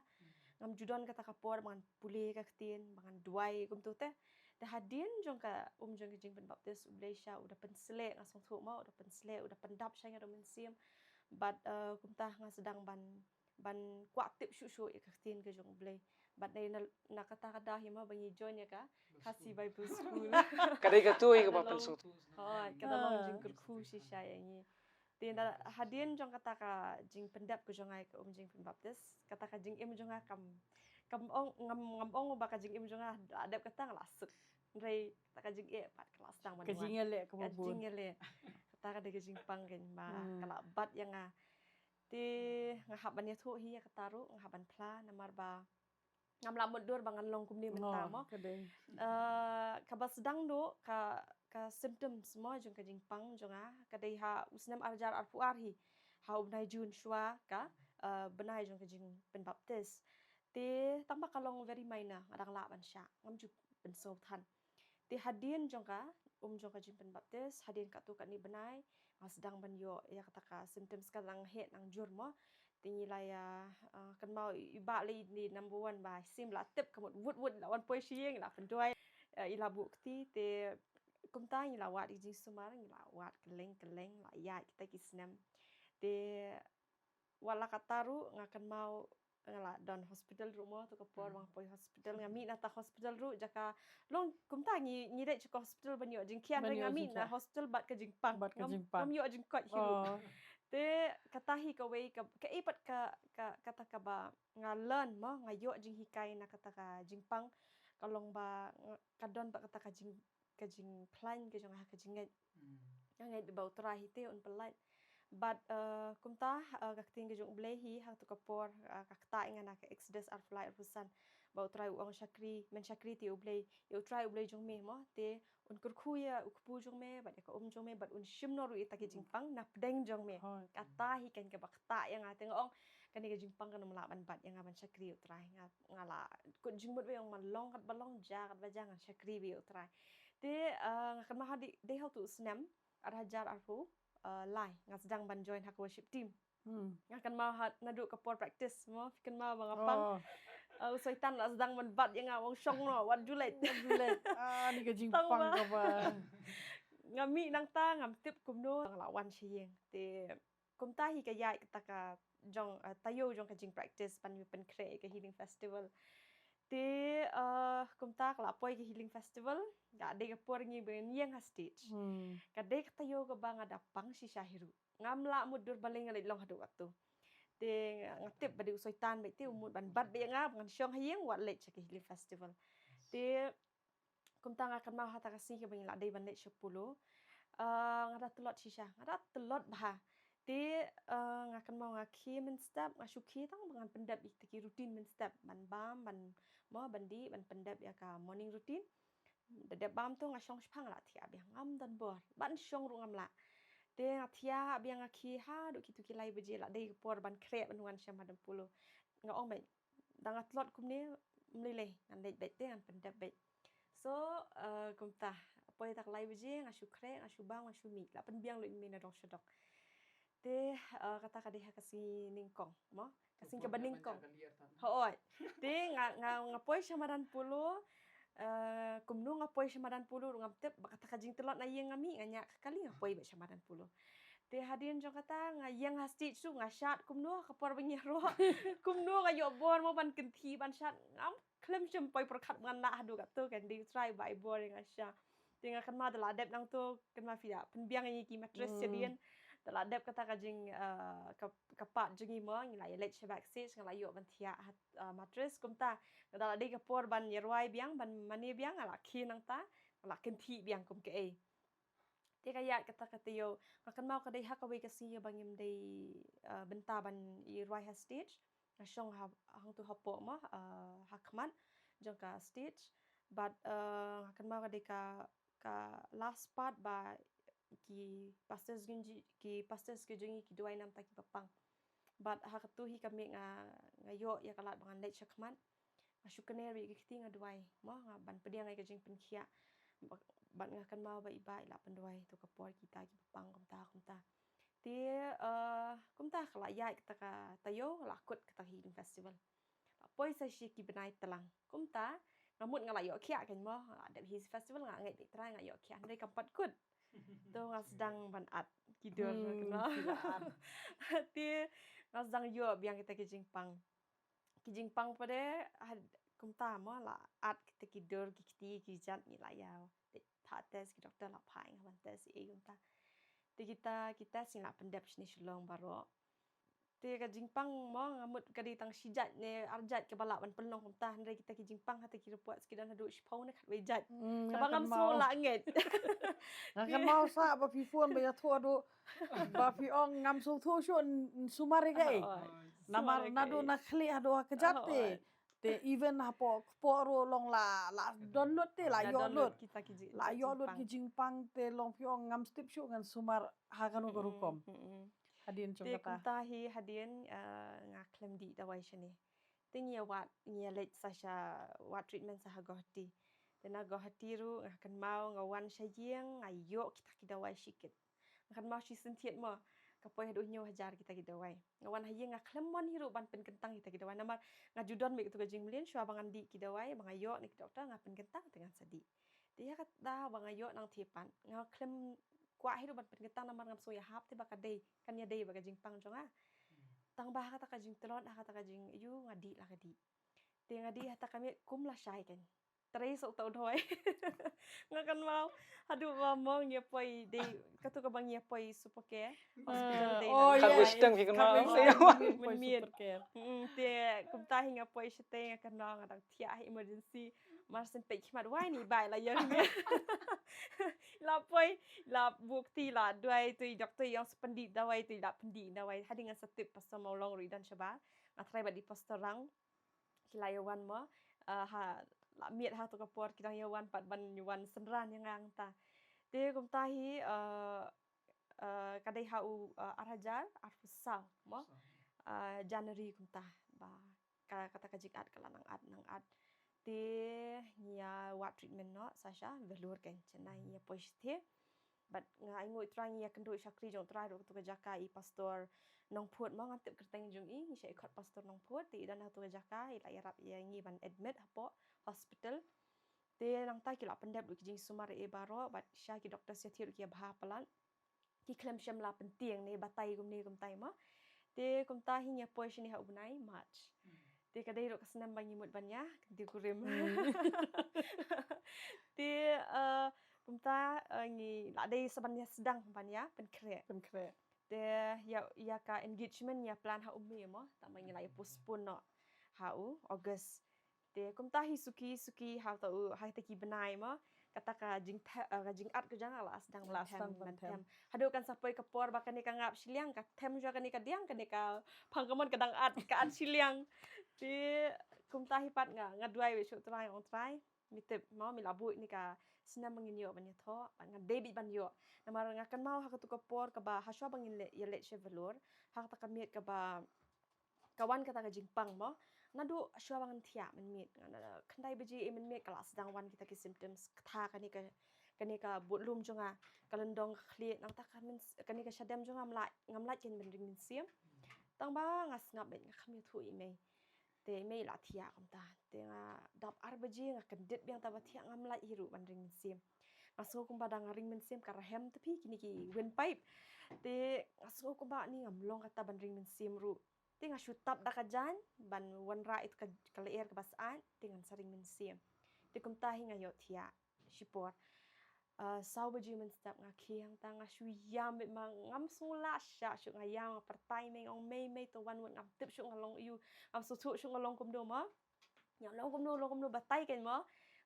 S3: ngam judon kata ka por mangan pule ka tin mangan duai kum tu te hadin jong ka jong jing pen baptis ubleisha udah pensele ngasong thu mo udah pensele udah pendap sha ngado men sim but kum ta nga sedang ban kwa tip shu ya ka tin ke jong blei bat dai na kata kada hima bangi join ya ka kasi bible school
S2: Kadai ka tu ka papan sut.
S3: oh kada long jing ku shi sha yangi tin hadin jong kata ka jing pendap ke jong ai ka jing pen baptis kata ka jing im jong kam ong ngam ong ba ka jing im jong adap kata ngalasuk rei kata ka jing pat kelas dang man
S1: ka jing ele ka
S3: ka jing ele kata ka de jing pang ken ba kala bat yang ti ngahaban ya thu hi ya kataru ngahaban pla namar ba ngam la modur bangan long kumni menta mo kabas sedang do ka symptoms mo jong ka jing pang jong ka dei ha usnam arjar arpuar hi ha ubnai jun shwa ka benai jong ka jing pen baptis te tamba kalong very minor ngadang la ban sha ngam ju ben so than ti hadin jong ka jong ka jing pen baptis hadin ka tu ka ni benai sedang ban yo ya kata ka symptoms ka lang het nang jur mo tingi la ya kan mau iba le ni number 1 ba sim la tip kamut wut la wan poi sieng la pendoi ila bu ti te kum ta ni la wat ji sumar ni la wat keleng la ya kita kisnam te wala kataru ngakan mau ngala don hospital rumah tu kapor bang poi hospital ngami na ta hospital ru jaka long kum ta ni de chiko hospital banyo jing kian ngami na hospital bat ka jing pang ngam yo jing kot hiu te katahi ka wei ka ipat ka kata ka ba ngalan mo ngayo jing hikai na kata ka jing pang kalong ba kadon ba kata ka jing plan ke jong ha ka jing ngai de bau terahi te un pelat but kumta ka ting ke jong blehi ha to kapor ka ta ingana ka exodus ar fly rusan bau trai uang syakri men syakri ti ublei eu trai ublei jong me mo te un kurkhuya ukpu jong me bat ka jong me bat un shimno ru ita ke jingpang na pedeng jong me kata hi kan ke bakta yang ate ngong kan ke jingpang kan mala ban bat yang ban syakri utrai ngala kun jingmut we yang malong kat balong ja kat bajang syakri we utrai Te ngakan maha di how tu senam Arhajar arfu lai ngas sedang ban join hak worship team. Ngakan maha nadu kapor practice mo fikan maha bangapang.
S1: Oh,
S3: Usaitan la sedang man bat yang awang syong no wat julet.
S1: bulat. Ni ke
S3: Tang
S1: Jingpang
S3: ba.
S1: ka ba.
S3: Ngami nang ta ngam tip kumno lawan siyeng. Te kumta hi ka yai ka jong tayo jong ka jing practice pan kre ka healing festival. Te kumta ka lapoi ka healing festival ga de ka por ngi ben yang ha stage. Ka de ka tayo ka bang ada pang si syahiru. Ngam la mudur baling ngali long hadu waktu. Te ngatip badi usoitan be te umut ban bat be nga ngan syong hayeng wat lech ka healing festival. Te kumta ngakan mau hata kasih ke bang la de ban lech 10. Ngada telot shisha, ngada telot bah. Te ngakan mau ngaki men step ngasuki tang dengan pendap iki rutin men step ban bam ban mo bandi ban pendap ya ka morning routine. Dadap bam tu ngasong spang la tia biang ngam dan bor. Ban syong ru ngam la. Te ngatia biang ngaki ha duk kitu kilai beje la de por ban krep anuan syam hadam puluh. Ngaong baik. Dangat telot kumni mlile ngan dej bet te ngan pendap bet. So kumtah poi tak lai beje ngasu kre ngasu bang ngasu mi la pen biang lu mina dong syadok. Te kata kadeh kasi ningkong mo kasi ke baningkong. Hooi. Te ngapoi syamadan puluh kumnu ngapoi syamadan puluh ngam tep kata kajing telot na yeng ngami nganya kali ngapoi be syamadan puluh. Te hadian jong kata ngayeng hasti su ngasat kumnu kapor bengi ro. Kumnu ngayo bor mo ban kenti ban sat ngam klem poi perkat ngana hadu kat tu kan di try by bor ngasya. Tinga kan ma daladep nang tu kan ma fia penbiang ngi ki mattress sedian daladep kata kajing kapat jengi mo ngilai let sebak sis ngalayo ban tia mattress kumta dalade kapor ban yerwai biang ban mani biang ala ki nang ta ala kenti biang kum ke e. Te kaya kata yo akan mau kadai hak away kasi yo bangim day benta ban i roi ha stage nasyong hang tu hapo mo hakman jong ka stage but akan mau kadai ka last part ba ki pastors ki jongi ki duai nam ta ki papang but hak tu hi kami ngayo ya kalat bangan dai chakman masyukaneri ki kiti ngaduai mo ban pediang ai ka jing penkhia ban ngakan mau ba iba ila penduai tu kapor kita ki papang kumta ti kumta kala ya kita ka tayo lakut kita healing festival poi sa shi ki benai telang kumta ngamut ngalayo kia kan mo ada his festival ngai bi try ngayo kia ndai kampat kut tu ngas sedang ban at kidur kenal ti ngas sedang yo biang kita ki jingpang pada kumta mo la at kita kidur ki kiti ki jat ni layau ta tes ki doktor la pai ngawan tes e kumta ti kita sina pendap sini shulong baro ti ka jingpang mo ngamut kadi tang sijat ne arjat ke balak ban pelong kumta ndai kita ki jingpang hata ki repuat skidan hadu shpau ne khat wejat kabangam semua la nget
S1: Ngakan mau sa ba pifon ba ya tho do ba fi ong ngam su thu shon sumari kai. Namar nadu na khli hado kejate. Te even hapo ro long la download te la yo load
S3: kita ki
S1: la yo load ki jingpang te long fi ong ngam stip shu ngan sumar hakanu garukom. Hadin
S3: te
S1: chung kata.
S3: kumta hi hadien ngaklem di dawai shani tingi wat ngia let sasha wat treatment sa gohti tena gohti ru ngakan mau ngawan syajeng ngayo kita ki dawai shikit ngakan mau shi sentiet mo kapoi hadu nyo hajar kita ki dawai ngawan hayeng ngaklem mon hiru ban pen kentang kita ki dawai namar ngajudon me tu gajing mlin shwa bangan di ki dawai bangayo ni doktor ngapen kentang dengan sedi dia kata bangayo nang thipan ngaklem kwa hiru ban pen kentang namar ngam soya hap te bakadei kan ya dei baga jingpang jonga tang bah kata kajing telot kata kajing yu ngadi lah kadi te ngadi hata kami kum la syai kan trai sok tau doi ngakan mau hadu mamong ya poi dei katu ka bang ya poi supake hospital dei
S2: Kan wisdom ki kenal saya.
S3: te kum ta hinga poi shite ngakan mau ngadang tia emergency marsen pe khmat wai ni bai la yang la poi la bukti la duai tu doktor yang sependi dawai tu la pendi dawai hadi ngan setip pasal mau long ridan syaba ngatrai ba di postorang kilayawan mo ha la miet ha tu kapor kita yawan pat ban yuan senran yang ang ta te kum tahi kadai hau arhajar arfusal mo January kum ta ba kata kajik at kalanang at nang at te ngia wat treatment no sasha velur kan chena ngia positif but nga ingoi trang ngia kendo shakri jong trai ro tu jaka I pastor nong phut mo ngam tip kerteng jong I ngi ikot pastor nong phut ti dan tu jaka I la yarap ya ngi ban admit hapo hospital te nang ta ki la pendap du kijing sumar e baro but sha ki doctor se thir ki bha palan ki klem sham la penting ne batai gum tai ma te kum ta hi ngia position ni ha ubnai march te kadai ro kesenam bangi mut banya di kurim te kumta ngi la dai sebenarnya sedang banya penkre
S1: Pen kre.
S3: te ya ka engagement ya plan ha umi mo ta mangi la postpone no ha u August te kumta hi suki ha ta u ha ta ki benai mo kata ka jing jing at ke jang la sedang
S1: La sedang ban tem.
S3: tem hadu kan sapoi ke por ba kan ka ngap siliang ka tem jua kan ka diang kan ka pangkamon kadang at ka at siliang te kumta hi pat nga duai we shu trai on trai mi tip mo mi labu ni ka sinam mangin yo ban tho nga David ban yo namar nga kan mau ha ka tu ka por ka ba ha shwa bangin le ye le chevelur ha ta ka miet ka ba kawan kata ka jingpang mo nadu shwa bangan thia man miet nga khandai beji e man miet kala sedang wan kita ki symptoms tha kani ka butlum jonga kalandong khli nang ta kani ka shadam jonga ngamla chen ben ring min siam tang ba ngas ngap ben nga khami thu I mei te mei la thia kam ta te nga dap ar beji nga kendit biang ta ba thia ngamla hiru ban ring min siam ngaso kum badang ring min siam ka rahem tepi kini ki win pipe te ngaso kum ba ni ngamlong kata ban ring min siam ru te nga shutap da ka jan ban wan ra it ka kalair ka basaan te ngan saring min siam te kum ta hi nga yo thia shipor sau beji men step nga khiang ta nga shu yam bet ma ngam sula sha shu nga yam partai meng ong mei to wan ngam tip shu ngalong yu ngam su thu shu ngalong kum do ma nya long kum do batai ken ma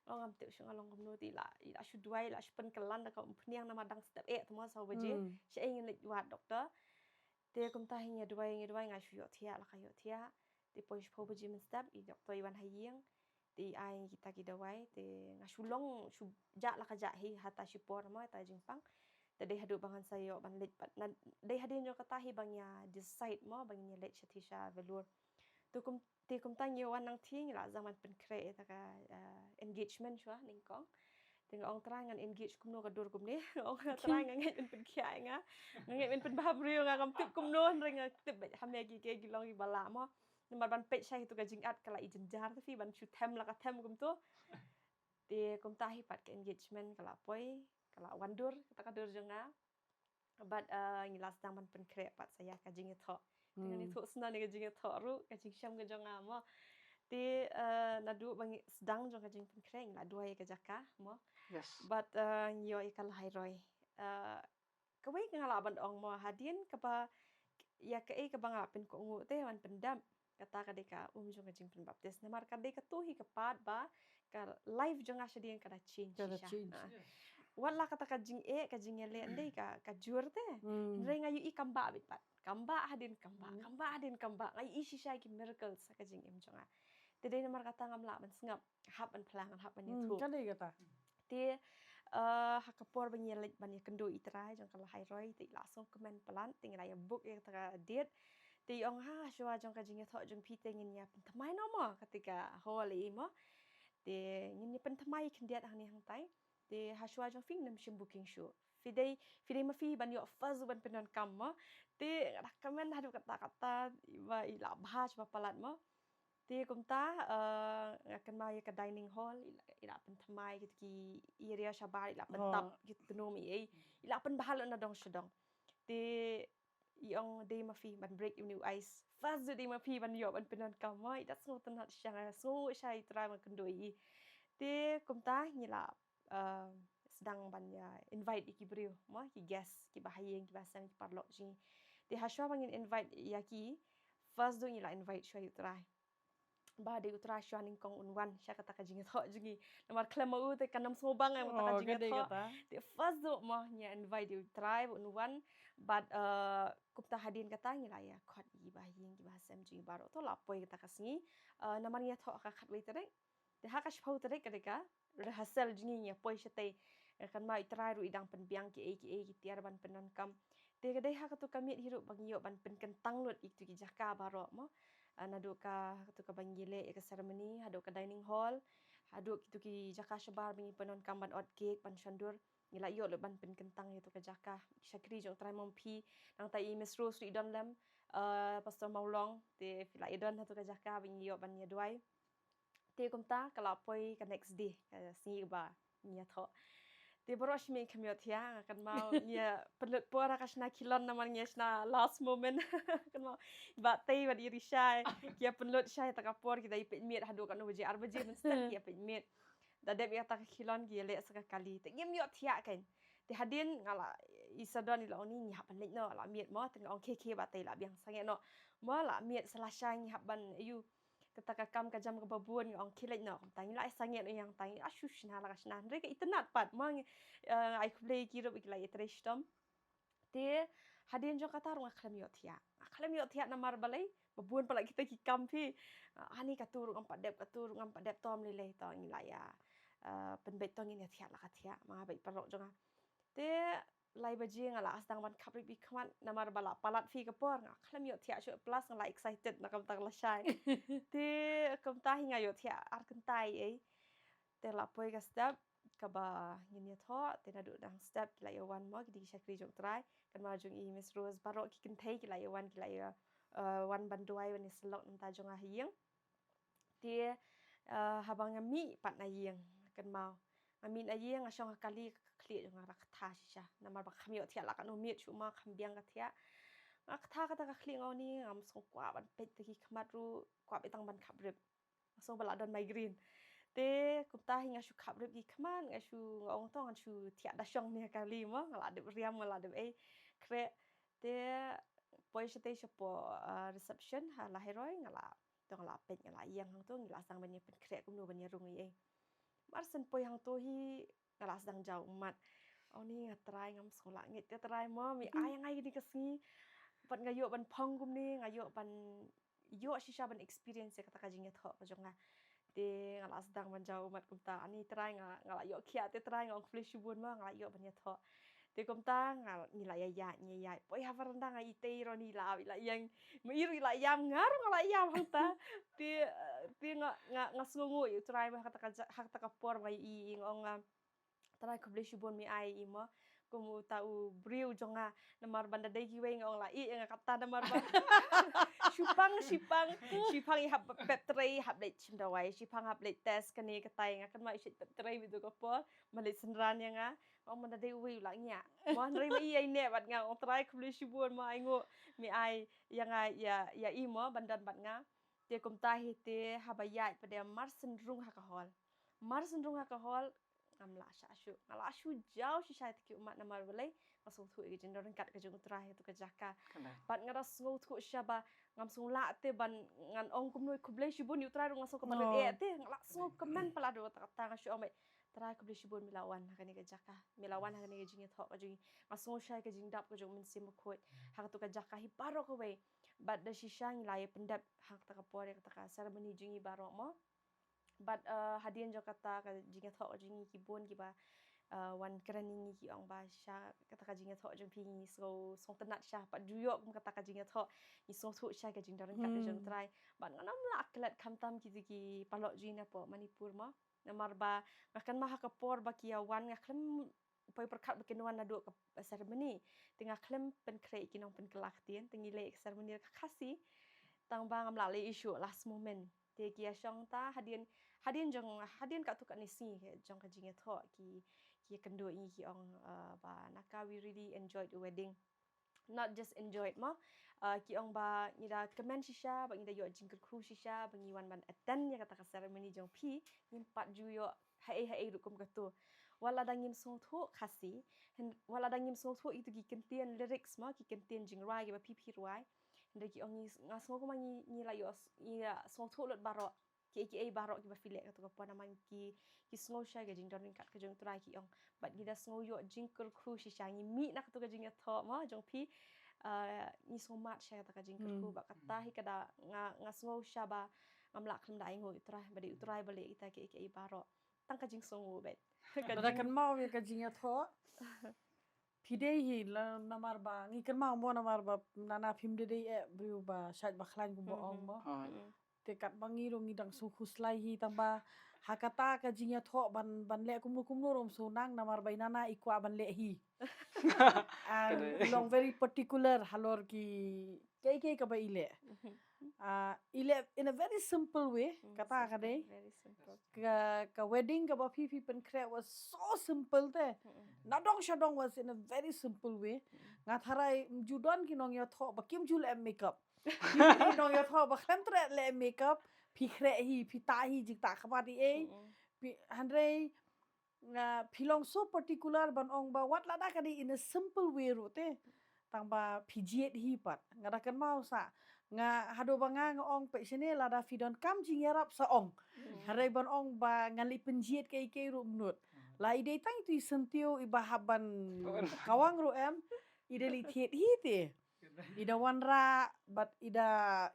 S3: ngam tip shu ngalong kum do ti la shu duai la shu pen kelan da ka phniang na ma dang step e to ma sau beji she ngin le wat doctor te kum ta hi nya duai nga shu yo thia la ka yo thia te poish pho beji men step I doctor Iwan Haying ti ai kita ki dawai te nga shulong shu ja la ka ja hi hata shipor mo ta jingpang te dei hadu bangan sayo ban let pat na dei hadin jo kata hi bangya decide mo bangya let chatisha velur tu kum tang yo wan nang thing la zaman pen kre ta ka engagement chwa ning kong te ong tra ngan engage kum no ka dur kum ni ong tra ngan ngai pen khia nga ngai pen bab rio nga kam tip kum no ring tip hame ki ke long I bala mo number ban page sai tu ka jing at kala I jenjar tu fi ban chu them la ka them kum tu te kum ta hi pat ke engagement kala poi kala wandur kata ka dur jonga but ngilas tang ban pen kre pat saya ka jing tho dengan itu sena ni ka jing tho ru ka jing sham ka jonga mo te nadu bang sedang jong ka jing pen kre la dua ka jaka mo
S2: Yes.
S3: but nyo ikal hai roi kawai ngala ban ong mo hadin ka ba ya ka e ka banga pen ko ngu te wan pendam kata ka deka jong ka jing pen baptis namar ka deka tu hi ka pat ba ka live jong a shadien ka da change
S1: Kada
S3: sha.
S1: change.
S3: Wala kata ka jing e ka jing le ndai ka jur te ndai ngayu I kamba bit pat kamba hadin kamba ngai I shisha ki miracles ka jing em jonga te dei namar kata ngam la ban sngap hap ban plang hap ban tu
S1: Kada kata.
S3: te hakapor banyel banya kendo itrai jong kala hai roi te langsung komen pelan ting raya book yang taka diet te ong ha shwa jong ka jing tho jong pi te ngin ya pentamai no mo ketika holi mo te ngin ya pentamai kendiat hang ni hang tai te ha shwa jong fing nam shim booking show fidei ma fi ban yo faz ban penon kam mo te rakamen hadu kata ba ila bahas ba palat mo te kumta akan mai ka dining hall ila pen thamai ki area shabar ila pen tap gitu nomi ila pen bahal na dong shadong te yong de ma fi ban break new ice fast de ma fi ban yo ban penon kamai dat so tan hat shang so shai tra man kendoi te kumta ngila sedang ban ya invite iki brio mo ki guest ki bahayeng ki basang ki parlok ji te haswa bangin invite ya ki first do ngila invite shai try ba de utra shwaning kong unwan sha kata ka jing tho jingi namar klemo u te kanam so bang ai mata jing
S1: kada
S3: tho
S1: kata.
S3: te first do mo nya invite you tribe unwan but kupta hadin kata ngi la ya khot gi ba ying gi ba sam jing baro to la poi kata kasngi namar nya tho ka khat wei tere te ha ka shpau tere ka rehasel jingi nya poi shate kan ma itrai ru idang pen biang ki tiar ban penan kam te ka dei ha ka tu kamit hiru bang yo ban pen kentang lut ik tu ki jaka baro mo nadu ka tu ka bangile ka ceremony hadu ka dining hall Haduk gitu ki jaka shabar bingi penon kamban ot cake ban shandur ngila yo le ban pen kentang itu ke jaka syakri jong try mompi nang tai Miss Rose ri don lem pastor maulong te fila idon hatu ke jaka bingi yo ban nya duai te kumta kala poi ka next day ka singi ba nya tho te boros mi kamiot ya kan mau nya pelut pora kasna kilon naman nya sna last moment kan mau ba tei ba iri syai kia pelut syai takapor kita ipit miet hadu kan uji arbaji men stan kia pit miet dadep ya tak kilon kia le sekali te ngem yot tia kan te hadin ngala isadon ila oni nya ban le no la miet mo teng ong keke ba tei la biang sange no mo la miet selasai nya ban ayu ketaka kam ka jam ka babun ong kilek no tangi la sange no yang tangi ashush na la kasna re ka itnat pat mang ai kublei kiro bikla itrestom te hadin jo kata rung akhlem yot ya na mar balai babun pala kita ki kam phi ani katur ngam padep tom lele to ngila ya pen bet tong ini thia la ka thia ma bai parok jonga te lai baji ngala asdang man khapri bi khman namar bala palat fi kapor akhlem yot thia shu plus ngala excited na kam tak la shai te kam ta hinga yot thia ar kentai ei te la poi ka step ka ba ngin tho te na du dang step la yo wan mo ki shakri jong try kan ma jong I Miss Rose barok ki ken thei ki la yo wan banduai wan islok nta jong a hieng te habang mi pat na hieng kan mau amin a hieng a shong kali kli jong ra kha sha na mar ba khami thia la kan mi chu ma kham biang ka thia ak tha ka ta ka khli ngoni am so kwa ban pet ki khmat ru kwa betang ban khabrep so bala don migraine te kumta hinga shu khabrep gi khman nga shu ngong tong shu thia da shong ne kali mo ngala de riam ngala de e kre te poi shte shapo reception ha la heroi ngala tong la pet ngala yang hang to ngila sang ban pen kre kum no ban rung e mar sen poi hang to hi ngala sang jau mat oni ngatrai ngam sola ngit te trai mo mi ayang ai di kasni ban ngayo ban phong kum ni ngayo ban yo shisha ban experience kata ka jing tho ka jonga te ngala sedang ban jau mat kumta ani trai ngala yo khia te trai ngong flesh bun ma ngala yo ban tho te kumta ngal ni la ya ni ya poi ha varanda ngai te ro ni la yang mi la yam ngar ngala yam hanta te nga sngongo yu trai ma kata ka por ngai I ngong trai ko flesh bun mi ai I mo kumu tau briu jonga namar banda dai ki weng ong la I nga kata namar ba shipang I hab battery hab le chim da wai shipang hab le test kani katai nga kan mai shit battery bidu ko po mali senran nga ong banda dai wi la nya mo nri ma I ne bat nga ong trai ko flesh bun ma ai ngo mi ai yang ya I mo bandan bat nga te kum ta hi te habaya pada mar sendrung ha ka hol am la shu jauh si syait ki umat namar balai masuk thu gi jindor kat ka jung trai tu ka jaka bat ngara sngo thu syaba ngam sung la te ban ngan ong kum noi kublai shibun yu trai ngasok ka balet e te ngala sngo kemen pala do ta ta shu ome trai kublai shibun milawan ha ni ka jaka milawan ha ni jing tho ka jing ngasong syai ka jing dap ka jung min sim khoi ha tu ka jaka hi baro ko we bat da shisang lai pendap hak ta ka pore ka ta ceremony jing baro mo but hadian jo kata ka jinga tho jingi ki bon ki ba wan krani ki ong ba sha kata ka jinga tho jong pingi so song tanat sha pat juyo kum kata ka jinga tho ni so thu sha ka jing daran ka jong trai ban nganam la aklat khamtam ki palok jina po manipur mo namar ba ngakan ma ka por ba ki wan ngaklem poi perkat bikin wan adu ka ceremony tengah klem pen kre ki nong pen kelak tien tengi le ceremony ka khasi tang ba ngam la le issue last moment te kia shong ta hadin hadin ka tu ka ni si jong ka jing tho ki kendo I ki ong ba naka we really enjoyed the wedding not just enjoyed mo ki ong ba ngira kemen shisha ba ngira yo jing kru shisha ba ngi wan ban attend ya kata ka ceremony jong pi nim pat ju yo hai rukum ka tu wala dangim song thu khasi wala dangim song thu itu ki kentien lyrics mo ki kentien jing rai ba pi ruai ndeki ong ngasmo ko mangi ni la yo ya song thu lot baro ki ai baro ki ba file ka to ko na man ki sngo sha ga jing don kat ka jong trai ki ong bat gi da sngo yo jing kru shi sha ngi mi na ka to ka jing tho mo jong pi ni so mat sha ka jing kru ba kata hi kada nga sngo sha ba ngam la kham dai ngo utrai ba di utrai ba le ita ki ai baro tang ka jing songo bet
S1: kada kan mau ka jing tho pidei hi la namar ba ngi kan mau mo namar ba nana phim de e briu ba shat ba khlan ku bo ong mo te kat bangi ro ngi dang su khuslai hi tang ba hakata ka jing ya tho ban le kumnu rom sunang namar bainana ikwa ban le hi.
S2: Kadai.
S1: Long very particular halor ki ke ka ba ile. Ile in a very simple way kata ka dei.
S3: Very simple.
S1: Ka wedding ka ba Fifi pen kre was so simple te. Nadong shadong was in a very simple way. Nga tharai judon ki nong ya tho ba kim jul em makeup. Nong ya tho ba khlem tre le makeup pi kre hi pi ta hi jik ta khaba di e. Pi handrei pilong so particular ban ong ba wat lada ka di in a simple way rote. Tang ba pijiet hi pat. Ngada kan mau sa nga hado ba nga ong pe sini lada fidon kam jing yarap sa ong. Harai ban ong ba ngali penjiet ke ru menut. La ide tang tu sentio iba haban kawang ru em ide li thiet hi te. Ida wanra but ida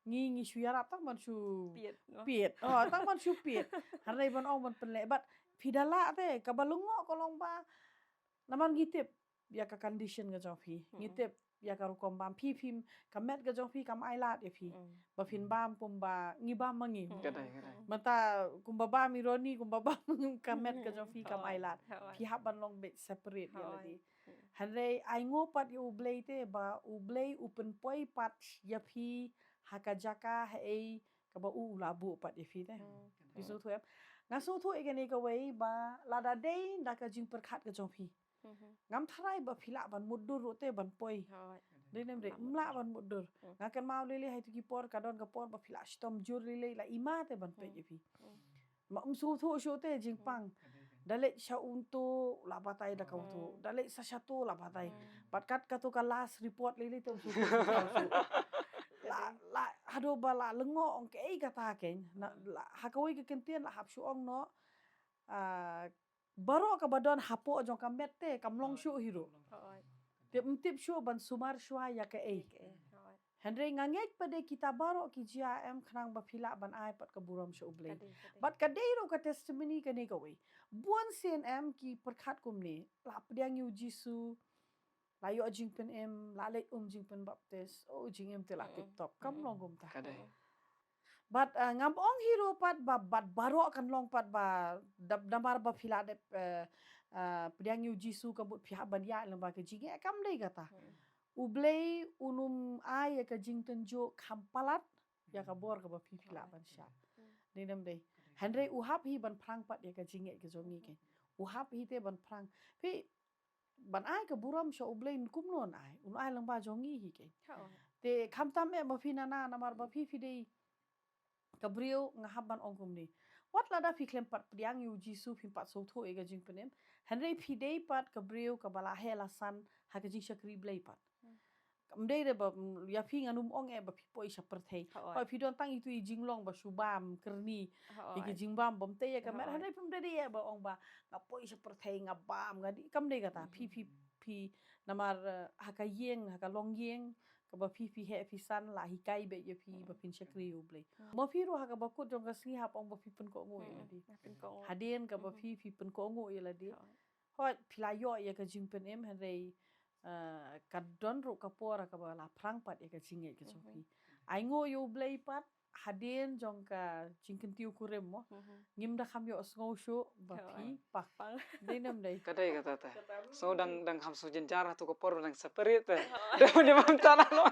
S1: ngi shu yarap tang man shu
S3: Piet, no?
S1: piet. Oh tang man shu piet. Harai ban ong ban penle but pidala te kabalungo kolong ba naman ngitip ya ka condition ga jofi. Ngitip ya ka rukom bam phim kamet ga jofi kam ailat ya phi. Ba fin bam pum ba ngibam mangi.
S2: Kadai.
S1: Mata kumbaba mironi kumbaba kamet ka jofi kam ailat. Phi haban long bit separate ya ladi. Hanrei ai ngo pat yu ublei te ba ublei upen poi pat ya phi hakajaka hei ka ba u labu pat ya phi te. Bisu thu em. Ngaso thu egane ka wei ba lada dei nda ka jing perkhat ka jofi. Ngam tharai ba phila ban mudur rote ban poi. Denem re mla ban mudur. Ngakan mau lele hai tu ki por kadon ka por ba phila stom jur lele la ima te ban pe yepi. Ma umsu thu shu te jing pang. Dale sha untu la batai da kau tu. Dale sa satu la batai. Patkat ka tu ka last report lele tu umsu. La hado ba la lengo ong ke kata ken. La hakawai ke kentian la hap shu ong no. Baro ka badon hapo jong ka mette kamlong shu hiro. Tip tip shu ban sumar shwa ya ka e. Henry ngangek pada kita baro ki GIM khnang ba phila ban ai pat ka buram shu ublei. But ka deiro ka testimony ka ne ka wei. Buan CNM ki perkhat kumni la pdiang yu jisu la yo jing pen em la le jing pen baptis oh jing em te la tip top kam long gum ta.
S2: Kadai.
S1: But ngam ong hero pat ba bat baro kan long pat ba damar ba phila de pdiang yu jisu ka but phia ban ya lamba ka jing e kam dei kata. Ublei unum ai ka jing tenjo kampalat ya ka bor ka ba phila ban sha. Dinam dei. Henry uhap hi ban prang pat ya ka jing e ka jongi ke. Uhap hi te ban prang. Pi ban ai ka buram sha ublei kum non ai. Un ai lamba jongi hi ke. Te kam tam e ba phina na namar ba phi dei. Kabrio ngahaban ongkum ni. Wat lada fi klem pat priang yu jisu fi pat so tho ega jing penem. Henry fi dei pat kabrio kabala hela san ha ka jing shakri blei pat. Kamdei de ba ya fi nganum ong e ba fi poi shaperthei. Pa fi don tang itu i jinglong ba shubam kerni. Igi jingbam bom te ya kamer Henry pum de ya ba ong ba nga poi shaperthei nga bam ga di kamdei kata fi namar hakayeng hakalongyeng kaba fi he san la hikai be ye fi ba fin shakri ublei. Ma fi ro haka ba kut jong kasni hap ong ba fi pen ko ngo ye ladi. Hadien ka ba fi pen ko ngo ye ladi. Hot philayo ye ka jing pen em Henry ka don ro ka por ka ba la prang pat ye ka jing ye ka sofi. Ai ngo yo blei pat hadien jong ka jingken tiu kurem mo. Ngim da kham yo sngo shu ba fi pak dinam dei.
S2: Kadai kata ta. So dang ham so jenjara tu ko por dang separate te. Dang ni mam tanah lo.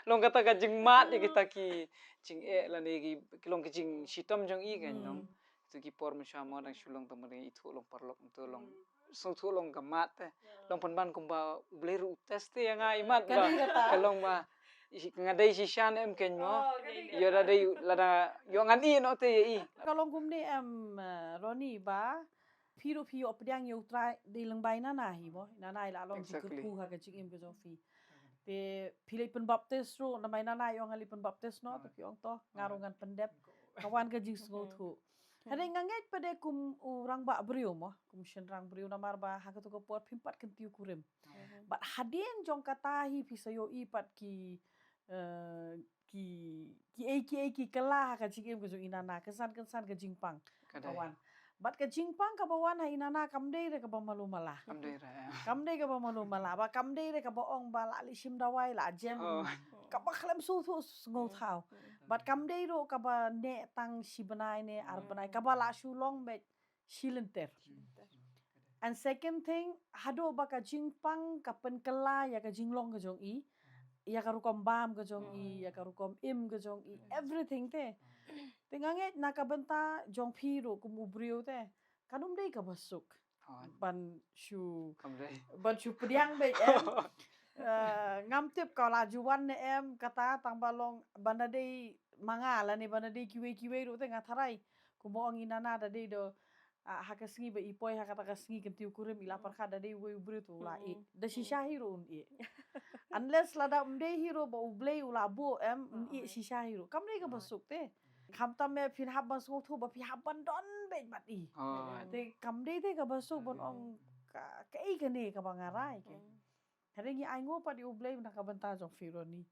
S2: Long kata ka jing mat ye kita ki jing e la ne ki long ki jing shitam jong i kan dong. Tu ki por mshama dang shulong tamare itu long parlok tu long so tu long ka mat te. Long panban kumba ubleru test yang ai mat ba. Kalong ba ngadai sishan em ken mo. Yo da dei lada yo ngani no te i.
S1: Kalau gumni em Roni ba piro opdiang yo try di lengbai na hi mo na la long
S2: Exactly.
S1: ku ha ka jing em ka fi. Te pilih pen baptis ro na may nanay yung ngali pen baptis no tapi ong to ngarungan pendep kawan ka jing sngo thu. Hade ngangek pade kum urang ba brio mo kum shen rang brio na marba ha ka to ko pot pimpat kentiu kurim. But hadien jong kata hi pisayo ipat ki ki kala ha ka jing em ka jong inana kesan ka jing pang kawan. Bat ka jingpang ka bawan ha inana kamdei re ka ba malu mala. Kamdei ka ba malu mala ba kamdei re ka ba ong ba la li shim dawai la jem ka ba khlem su thu ngo thau. But kam day ro kaba ne tang shibanai ne arbanai kaba la shulong bet shilenter. And second thing, hado baka jingpang kapen kela ya ka jinglong ka jong i. Ya ka rukom bam ka jong i, ya ka rukom im ka jong i, everything te. Tinganget nakabenta jong piro kumubrio te. Kanum day ka basuk. Ban shu pediang be em. Ngam tip kau lajuan ne em kata tang balong banda day mangala ne banda day kiwe ro te ngatarai. Kumoong inana da day do haka sengi ba ipoi haka taka sengi kentiu kurim ilapar kada day we ubrio tu la e. Da shisha hiro un e. Unless lada umde hiro ba ublei ula bo em un e shisha hiro. Kam day ka basuk te. Kam tam me pin haban song tu ba pi haban don be bat i. Te kam day te ka basuk bon ong ka ei ka ne ka bangarai ke. Hari ngi aingo pa di ublei na ka benta jong firo ni.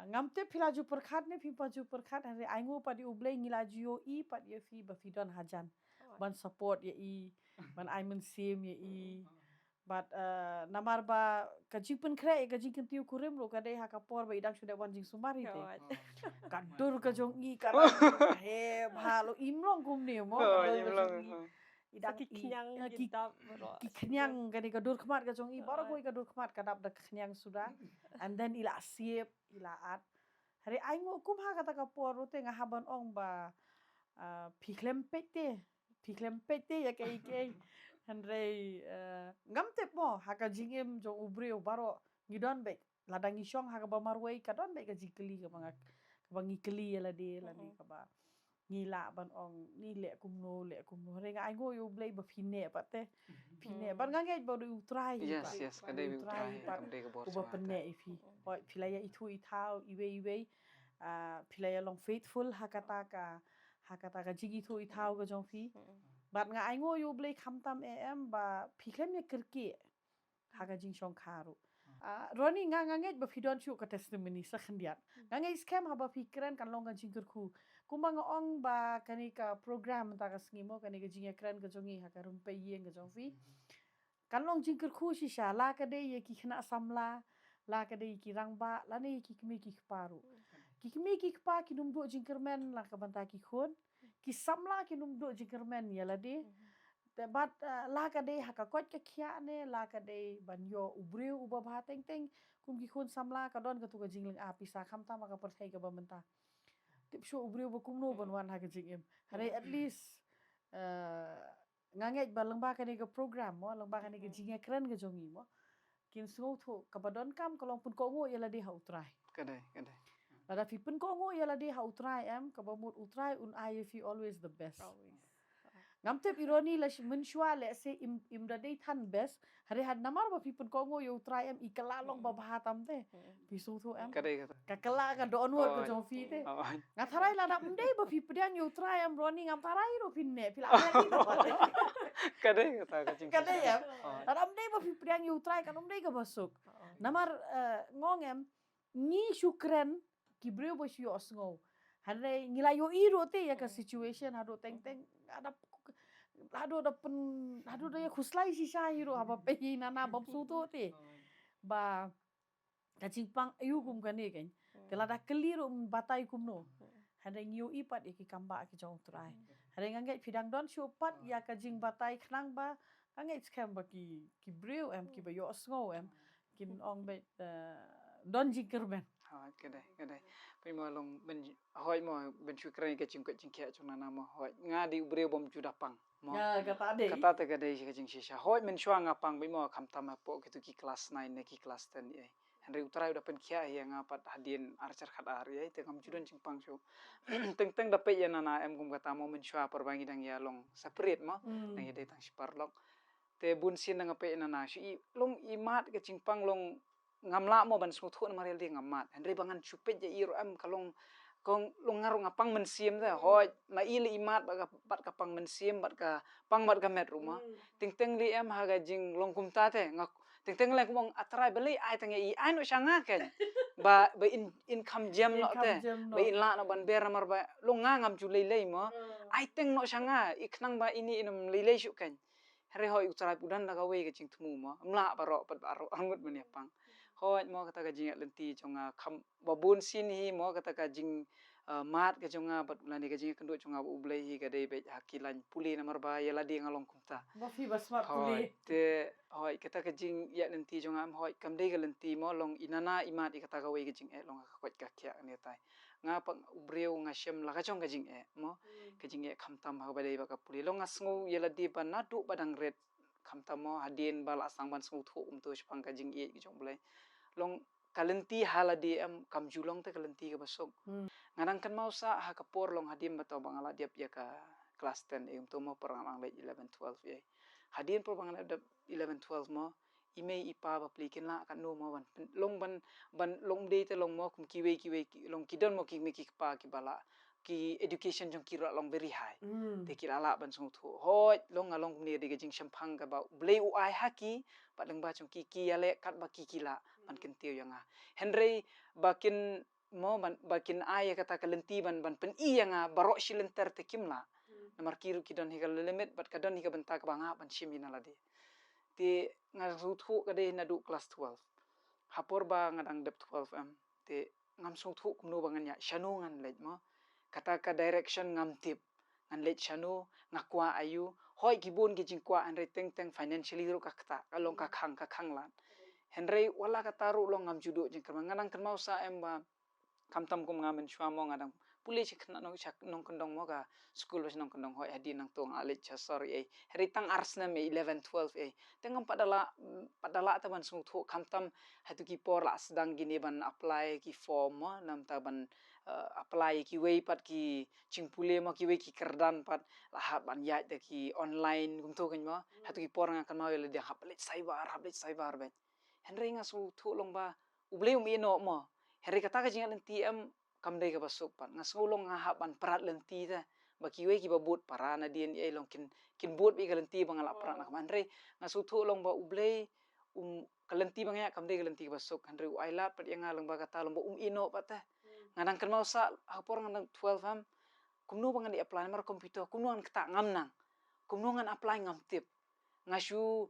S1: Ngam te pila ju perkhat ne pi pa ju perkhat hari aingo pa di ublei ngila ju yo i pa di fi ba fi don hajan. Ban support ya i, ban ai men sim ya i. But namar ba kajing pen kre kajing kentiu kurim ro kadai hakapor ba idang sudah wan jing sumari te. Kadur ka jong i karang he bhalo imlong kum ne mo kadur ka jong i. Idang kenyang kani kadur kmat ka jong i baru koi kadur kmat kadap da kenyang sudah. And then ila siap ila at. Hari aingo kum ha kata kapor ro te ngahaban ong ba piklempet te ya kai Handrei ngam tep mo haka jingem jong ubrio baro ngidon be ladang isong haka ba marwei kadon be ka jikeli ka bang ikeli la de la ni ka ba ngila ban ong ni le kumno renga ai go yo blei ba fine pa te fine ban ngange ba du try
S2: Yes, kadai utrai kam day ka bor
S1: ba penne ifi hoi pilaya itu itau iwe pilaya long faithful hakata ka jigi tu itau ka jong fi. But nga aingo yo blei khamtam em ba phiklem ye kerke haga jing shong kharu. Roni nga nget ba fidon chu ka testimony sa khandiat. Nga ngai scam haba fikran kan long kan jing kerku. Kumang ong ba kani ka program ta ka ngimo kani ka jing ekran ka jongi haka rumpe yeng ka jong fi. Kan long jing kerku si sha la ka de ye ki khna samla la ka de ki rangba la ne ki kmi ki paru. Ki kmi ki pa ki num do jing kermen la ka banta ki khon. Ki samla ki num do jikermen ya la de but la ka de haka kot ka khia ne la ka de ban yo ubriu uba ba teng kum ki khon samla ka don ka tu ka jingling a pisa kham ta ma ka perthai ka ba menta tip sho ubriu ba kum no ban wan haka jingem hare at least nganget ba lengba ka ne ka program mo lengba ka ne ka jinge kren ka jongi mo kin so tho ka ba don kam ka long pun ko ngo ya la de ha utrai
S2: kadai
S1: Lada fi pen ko ngo ya la de ha utrai em ka ba mut utrai un IFE always the best. Ngam tep ironi la menshua le se im da de than best. Hari had namar ba fi pen ko ngo ya utrai em ikalalong ba bahatam te. Fi so tho em.
S2: kadai
S1: Ka kala ka don wor ka jong fi te. Ngatarai la da mde ba fi pedian ya utrai em roni ngam tarai ro pinne pila ni to.
S2: kadai kata ka jing
S1: Kadai em. La mde ba fi pedian ya utrai kan mde ka basuk. Namar ngong em ni syukran kibreu ba shi osngo hanre ngila yo iro te ya ka situation hado teng ada hado da ya khuslai si sha hiro haba pe nana bab su to te ba ka jingpang ayu kum kan ne kan te lada keliro batai kum no hanre ngio ipat ki kamba ki jong trai hanre ngange phidang don shu pat ya ka jing batai khnang ba ngange scam ba ki breu em ki ba yo osngo em kin ong be don jingkerben
S2: kadai pai mo long ben hoi mo ben syukran ka jing kya chung na mo hoi nga di ubre bom ju dapang mo kata te kadai ka jing shisha hoi men shwa nga pang pai mo kham tam po kitu ki class 9 ne ki class 10 ai henry utrai udah pen kya ya nga pat hadien archer khada ar ai te kam judon jing pang shu teng dapat ya nana em kum kata mo men shwa perbangi dang ya long separate mo nang ya tang siparlok te bun sin nang pe nana shi long imat ka jing pang long ngamla mo ban smuthu na marel di ngamat henry bangan chupet je iro am kalong kong long ngarung apang mensim da hoi ma ili imat bat ka pang mensim bat ka pang bat ka met rumah ting li em haga jing long kum ta te ngak ting le kumong atrai beli ai tang i ai no shanga ken ba income jam no te ba in la no ban ber mar ba long ngam chu lei mo ai teng no shanga iknang ba ini inum lei shu ken henry hoi utrai pudan da ka we ka jing tumu mo mla baro pat baro angut men pang hoi mo kata ka jing lenti chonga kham babun sin hi mo kata ka jing mat ka chonga bat ulani ka jing kendo chonga ublei hi ka dei be hakilan puli namar ba yala di ngalong kumta
S1: Bafi basmat
S2: hoi
S1: puli.
S2: te hoi kata ka jing ya lenti chonga am hoi kam dei ka lenti mo long inana imat i kata ka wei ka jing long ka kwat ka kya ne tai nga pang ubreu nga shem la ka chong ka jing mo ka jing kham tam ha ba dei ba ka puli long ngasngu yala di ban na du badang red kham tam mo hadien bala sang ban sngu thu to chpang ka jing ki chong blai long kalenti haladi am kam julong te kalenti ka basok ngadang kan mau sa ha kapor long hadim bato bangala diap ya ka class 10 to mo perang lang 11 12 ye hadien por bangala 11 12 mo ime ipa ba plikin la kan no mo ban long ban long day te long mo kum kiwe long kidon mo ki me ki pa ki bala ki education jong kira long very high te kira la ban sung thu hoi long along ni de jing champang ka ba blei u ai haki ba leng ba chung ki yale kat ba ki la ban ken tiu yanga henry bakin mo bakin ai kata kalenti ban pen i yanga baro shilenter te kimla namar kiru kidon hi limit bat kadon hi ka bentak banga ban shimina ladi ti ngasu thu ka de na du class 12 hapor ba ngadang dep 12 am te ngam sung thu kumno bangan ya shanu ngan let mo kata ka direction ngam tip ngan let shanu ngakwa ayu hoi gibon gi jingkwa an teng teng financially ro ka kata kalong ka khang lan henry wala ka taru long ngam judo jing ngadang kan mau sa em ba kam tam kum ngamen chwa mo ngadang puli chi khna nong chak nong kondong mo ka school bas nong kondong hoi adi nang tong alit cha sorry heri tang arsna me 11 12 tengam padala ta ban sung thu kam tam hatu ki por la sedang gini ban apply ki form mo nam ta ban apply ki wei pat ki ching puli mo ki wei ki kerdan pat la ha ban ya de ki online kum to kan mo hatu ki por nga kan mau le dia haplet cyber ben henry nga su thu long ba uble ino mo heri kata ka jingan ti am kam dei ka basuk pan nga sulong nga ha ban prat lenti ta ba ki we ki ba but para na dien long kin but bi kalenti bang ala prat nak man re nga su thu long ba ublei kalenti bang ya kam dei kalenti ka basuk han re ai lat pat yang lang ba kata long ba ino pat ta ngadang kan mau sa hapor ngadang 12 am kumno bang di apply mar komputer kumno an kata ngam nang kumno ngan apply ngam tip ngasu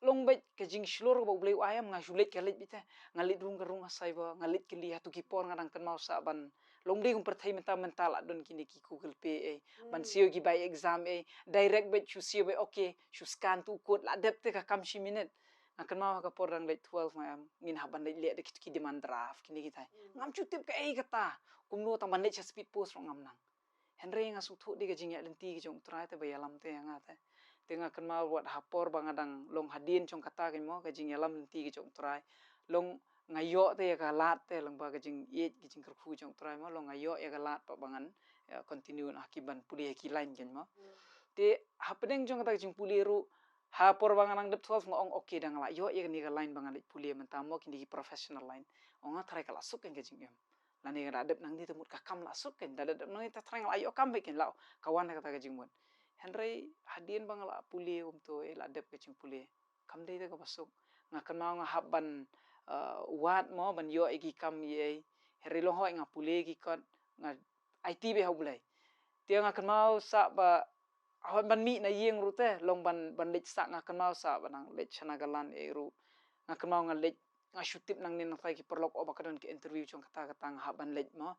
S2: long bet ke jing shlor ba ublei ayam ngasulet kalit bita ngalit rung ka rung asai ba ngalit kili hatu ki por ngadang kan mau sa ban long dei kum perthai mental adon kini ki google pay ban sio ki by exam direct bet chu sio be okay chu scan tu code la dep te ka kam shi minute akan mau ka por rang late 12 mayam min haban le de ki demand draft kini kita ngam chu tip ka kata kumno tang ban le speed post rong ngam nang henry nga su thu di ka jing ya lenti ki jong trai te ba yalam te nga te tenga kan mau buat hapor bangadang long hadin chong kata kan mo ka jing yalam lenti ki jong trai long ngayo te ya ka lat te long ba ka jing yet ki jing kerfu jong trai mo long ngayo ya ka lat pa bangan continue na kiban puli ki line kan mo te hapedeng jong kata jing puli ru hapor bangadang dep 12 ngong okay dang la yo ya ni ka line bangan puli mentamo kini ki professional line onga trai kala suk kan ka jing em lani ka dep nang di temut ka kam la suk kan dep nang ta trai la yo kam bekin la kawan kata ka jing mon henry hadien bangala puli to la dep ka jing puli kam dei ka basuk ngakan mau nga haban wat mo ban yo iki kam ye heri long hoi nga puli ki kon nga IT be haulai dia ngakan mau sa ba hoi ban mi na yeng rute long ban lech sa ngakan mau sa banang lech chanagalan ru ngakan mau nga lech nga shutip nang nin fai ki perlok obakadon ki interview chong kata nga haban lech mo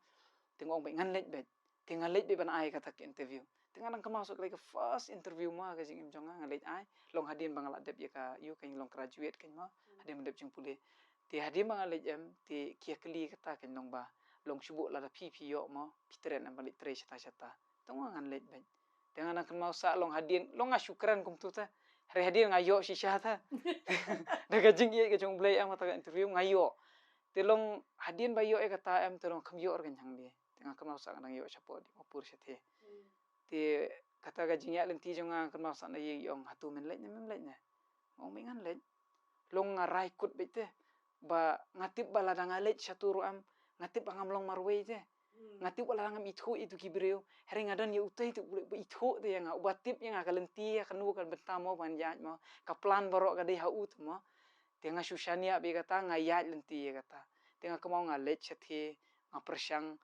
S2: tingong be ngan lech bet tinga lech be ban ai kata ki interview tinga nang kemasuk like first interview mo ka jing im jong nga lech ai long hadin bangala dep ya ka yu kan long graduate kan mo hadin dep jing puli ti hadin bangala lech em ti kia kli kata kan long ba long shubu la da pi yo mo pitren am balik tre chata tong ngan lech bet tinga nang kemau sa long hadin long nga syukran kum tu ta hari hadin ngayo si syata daga jing ye ka jong blai am kata interview ngayo ti long hadin ba yo e kata em to long kam yo organ hang di tinga kemau sa nang yo chapo di opur syate ti kata ga jing ya lenti jong nga kemau sa na ye yong hatu men lech na ong mengan lech long ngarai kut bete ba ngatip bala dang lech satu am ngatip angam long marwei te ngatip bala ngam itu ki breu hering adan ye utai tu itu te yang ubatip yang kalenti ya kanu kan betamo banjat mo ka plan baro ka dei haut mo tenga sushania be kata ngayat lenti ya kata tenga kemau nga lech chathe nga persyang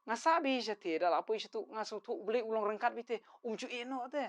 S2: nga sabi chathe dal apo itu nga su tu beli ulong rengkat bete umju eno te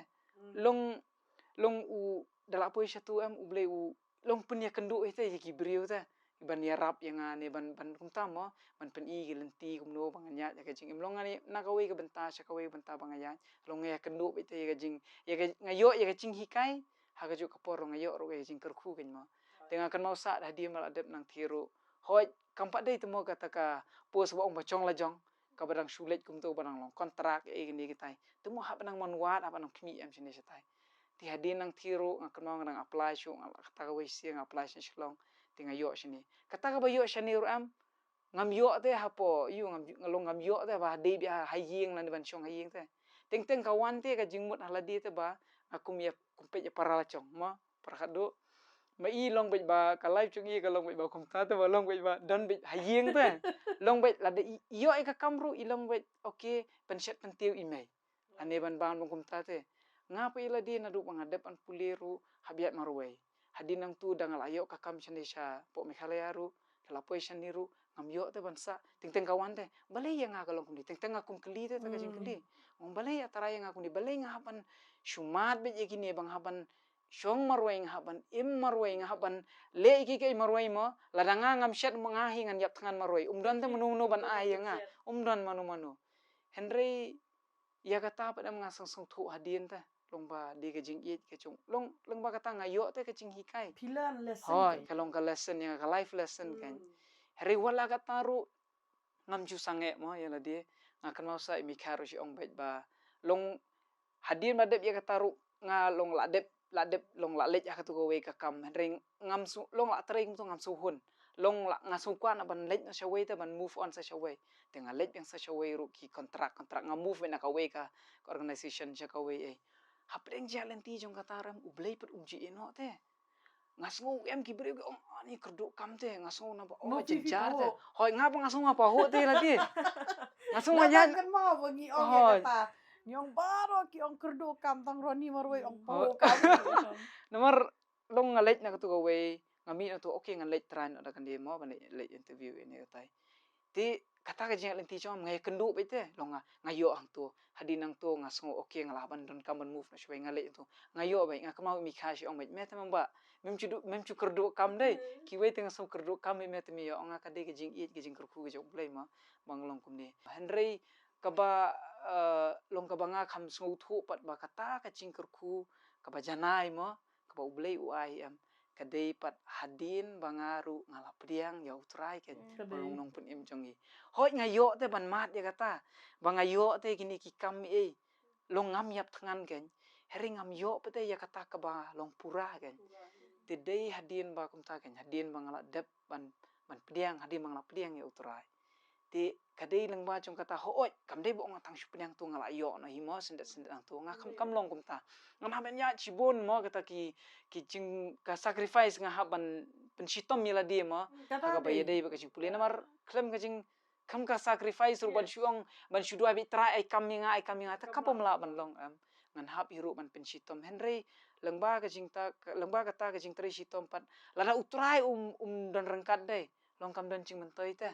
S2: long u dal apo itu am u beli u long punya kendu ite ki breu te iban yarap yang ne ban kumta mo ban pen I gelenti kumno banganya ya kajing imlong ngani nakawi ke benta sakawi benta bangaya long ya kendu bete ya kajing ya ngayo ya kajing hikai ha kaju kapor ngayo ro kajing kerku kan mo dengan kan mau sa dah dia mal adep nang thiru hoi kampak dei temo kata ka pos wa bacong lajong ka badang sulit kum tu badang long kontrak gini kitai temo ha badang manwat apa nang kmi am sini setai ti hadin nang thiru ngakan mau nang apply syu kata ka wei siang apply sing shlong tinga yo sini kata ka bayo shani ru am ngam yo te hapo yu ngalong ngam yo te ba dei bia haying lan ban chong haying te teng teng kawan te ka jingmut haladi te ba akum ya kumpet ya para lachong ma parhadu ma I long bit ba ka live chung I ka long bit ba kum ta te ba long bit ba don bit haying te long bit la de yo I ka kamru I long bit okay penshet pentiu I mai ane ban ban kum ta te ngapa I la di na du bangadep an puliru habiat marwai hadin nang tu dangal ayo ka kam chanisha po mikhalayaru la poisan niru ngam yo te bansa ting teng kawan te balai yang nga kalong kum di ting teng akum keli te ta kajing keli ngom balai atara yang aku di balai nga hapan shumat bit yakini bang hapan shong marwai ngahaban im marwai ngahaban le iki kai marwai mo ladanga ngam shat mangahi ngan yap tangan marwai umdan te menu ban ayanga umdan manu Henry ya kata pada mengasang song thu hadin te longba di ke jing it ke chung long ba kata ngayo te ke jing hikai
S1: Pilan lesson.
S2: hoi kalong ka lesson yang ka life lesson kan Henry wala kata ru ngam ju sange mo ya la di ngakan mau sa mikharu si ong bait ba long hadin badep ya kata ru nga long ladep long la lej akatu ko we ka kam ring ngam su long la tring tu ngam su hun long la ngasu kwa na ban lej na shaway ta ban move on sa shaway tenga lej yang sa shaway ru ki kontrak ngam move na ka we ka organization ja ka we hapdeng jalan ti jong kataram ublay put umji ino te ngasu em ki bre ong ani kerdu kam te ngasu na ba oh jejar te hoi ngapa ngasu ngapa ho te la ti ngasu ngajan
S1: kan mau bagi ong ya kata nyong baro ki ong kerdu kam tang roni marwai ong pau kam.
S2: nomor long ngalej na katu we ngami na tu okay ngalej tran ada kan dia mau ban lej interview ini katai ti kata ka jeng lenti chom ngai kendu bete long ngayo ang tu hadin ang tu ngaso okay ngalaban don kam move na shwe ngalej tu ngayo bai ngak mau mi khashi ong bai meta mamba mem chu kerdu kam dai ki we teng so kerdu kam meta mi yo ong ka de ke jing it ke jing kerku ke jong blai ma bang long kum ni Henry kaba long kaba nga kham su thu pat ba kata ka jing kerku kaba janai mo kaba ublai uai am kadai pat hadin bangaru ngalap priang ya utrai ke long nong pun im jongi hoi ngayo te ban mat ya kata bangayo te kini ki kam long ngam yap tangan ken hering ngam yo pete ya kata ka ba long pura ken tidai hadin ba kum ta ken hadin bangala dep ban priang hadin bangala priang ya utrai ti kadai lang ba jong kata hoi kam dei bo ngatang shupriang tu ngala yo na himo sendet ang tu ngakam long kum ta ngam haben ya chibon mo kata ki jing ka sacrifice nga haban pensitom mila dia mo ka ba yedai ba ka jing pulina mar klem ka jing kam ka sacrifice ru ban syuang ban syudua bi tra ai kam nga ta kapo mala ban long ngan hap hiru ban pensitom Henry lengba ka jing ta lengba kata ka jing tri sitom pat lada utrai dan rengkat dai long kam dan jing mentoi te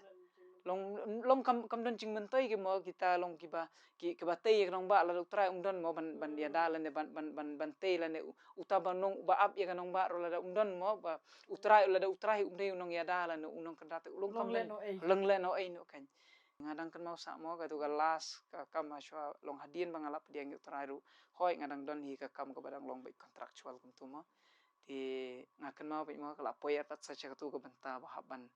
S2: long kam don jing mentoi ke mo kita long kiba ki ba tei long ba la utrai don mo ban dia dalan ban tei la ne utaba nong ba ap ya kanong ba ro la don mo ba utrai umdei nong ya dalan nong kendate long kam leng le no ai no kan ngadang kan mau sa mo ka tu ka las ka kam aswa long hadien bangalap dia ngi utrai ru hoi ngadang don hi ka kam ka badang long bai kontraktual kum tu mo ti ngakan mau bai mo ka la poya tat sa cha tu ka benta ba haban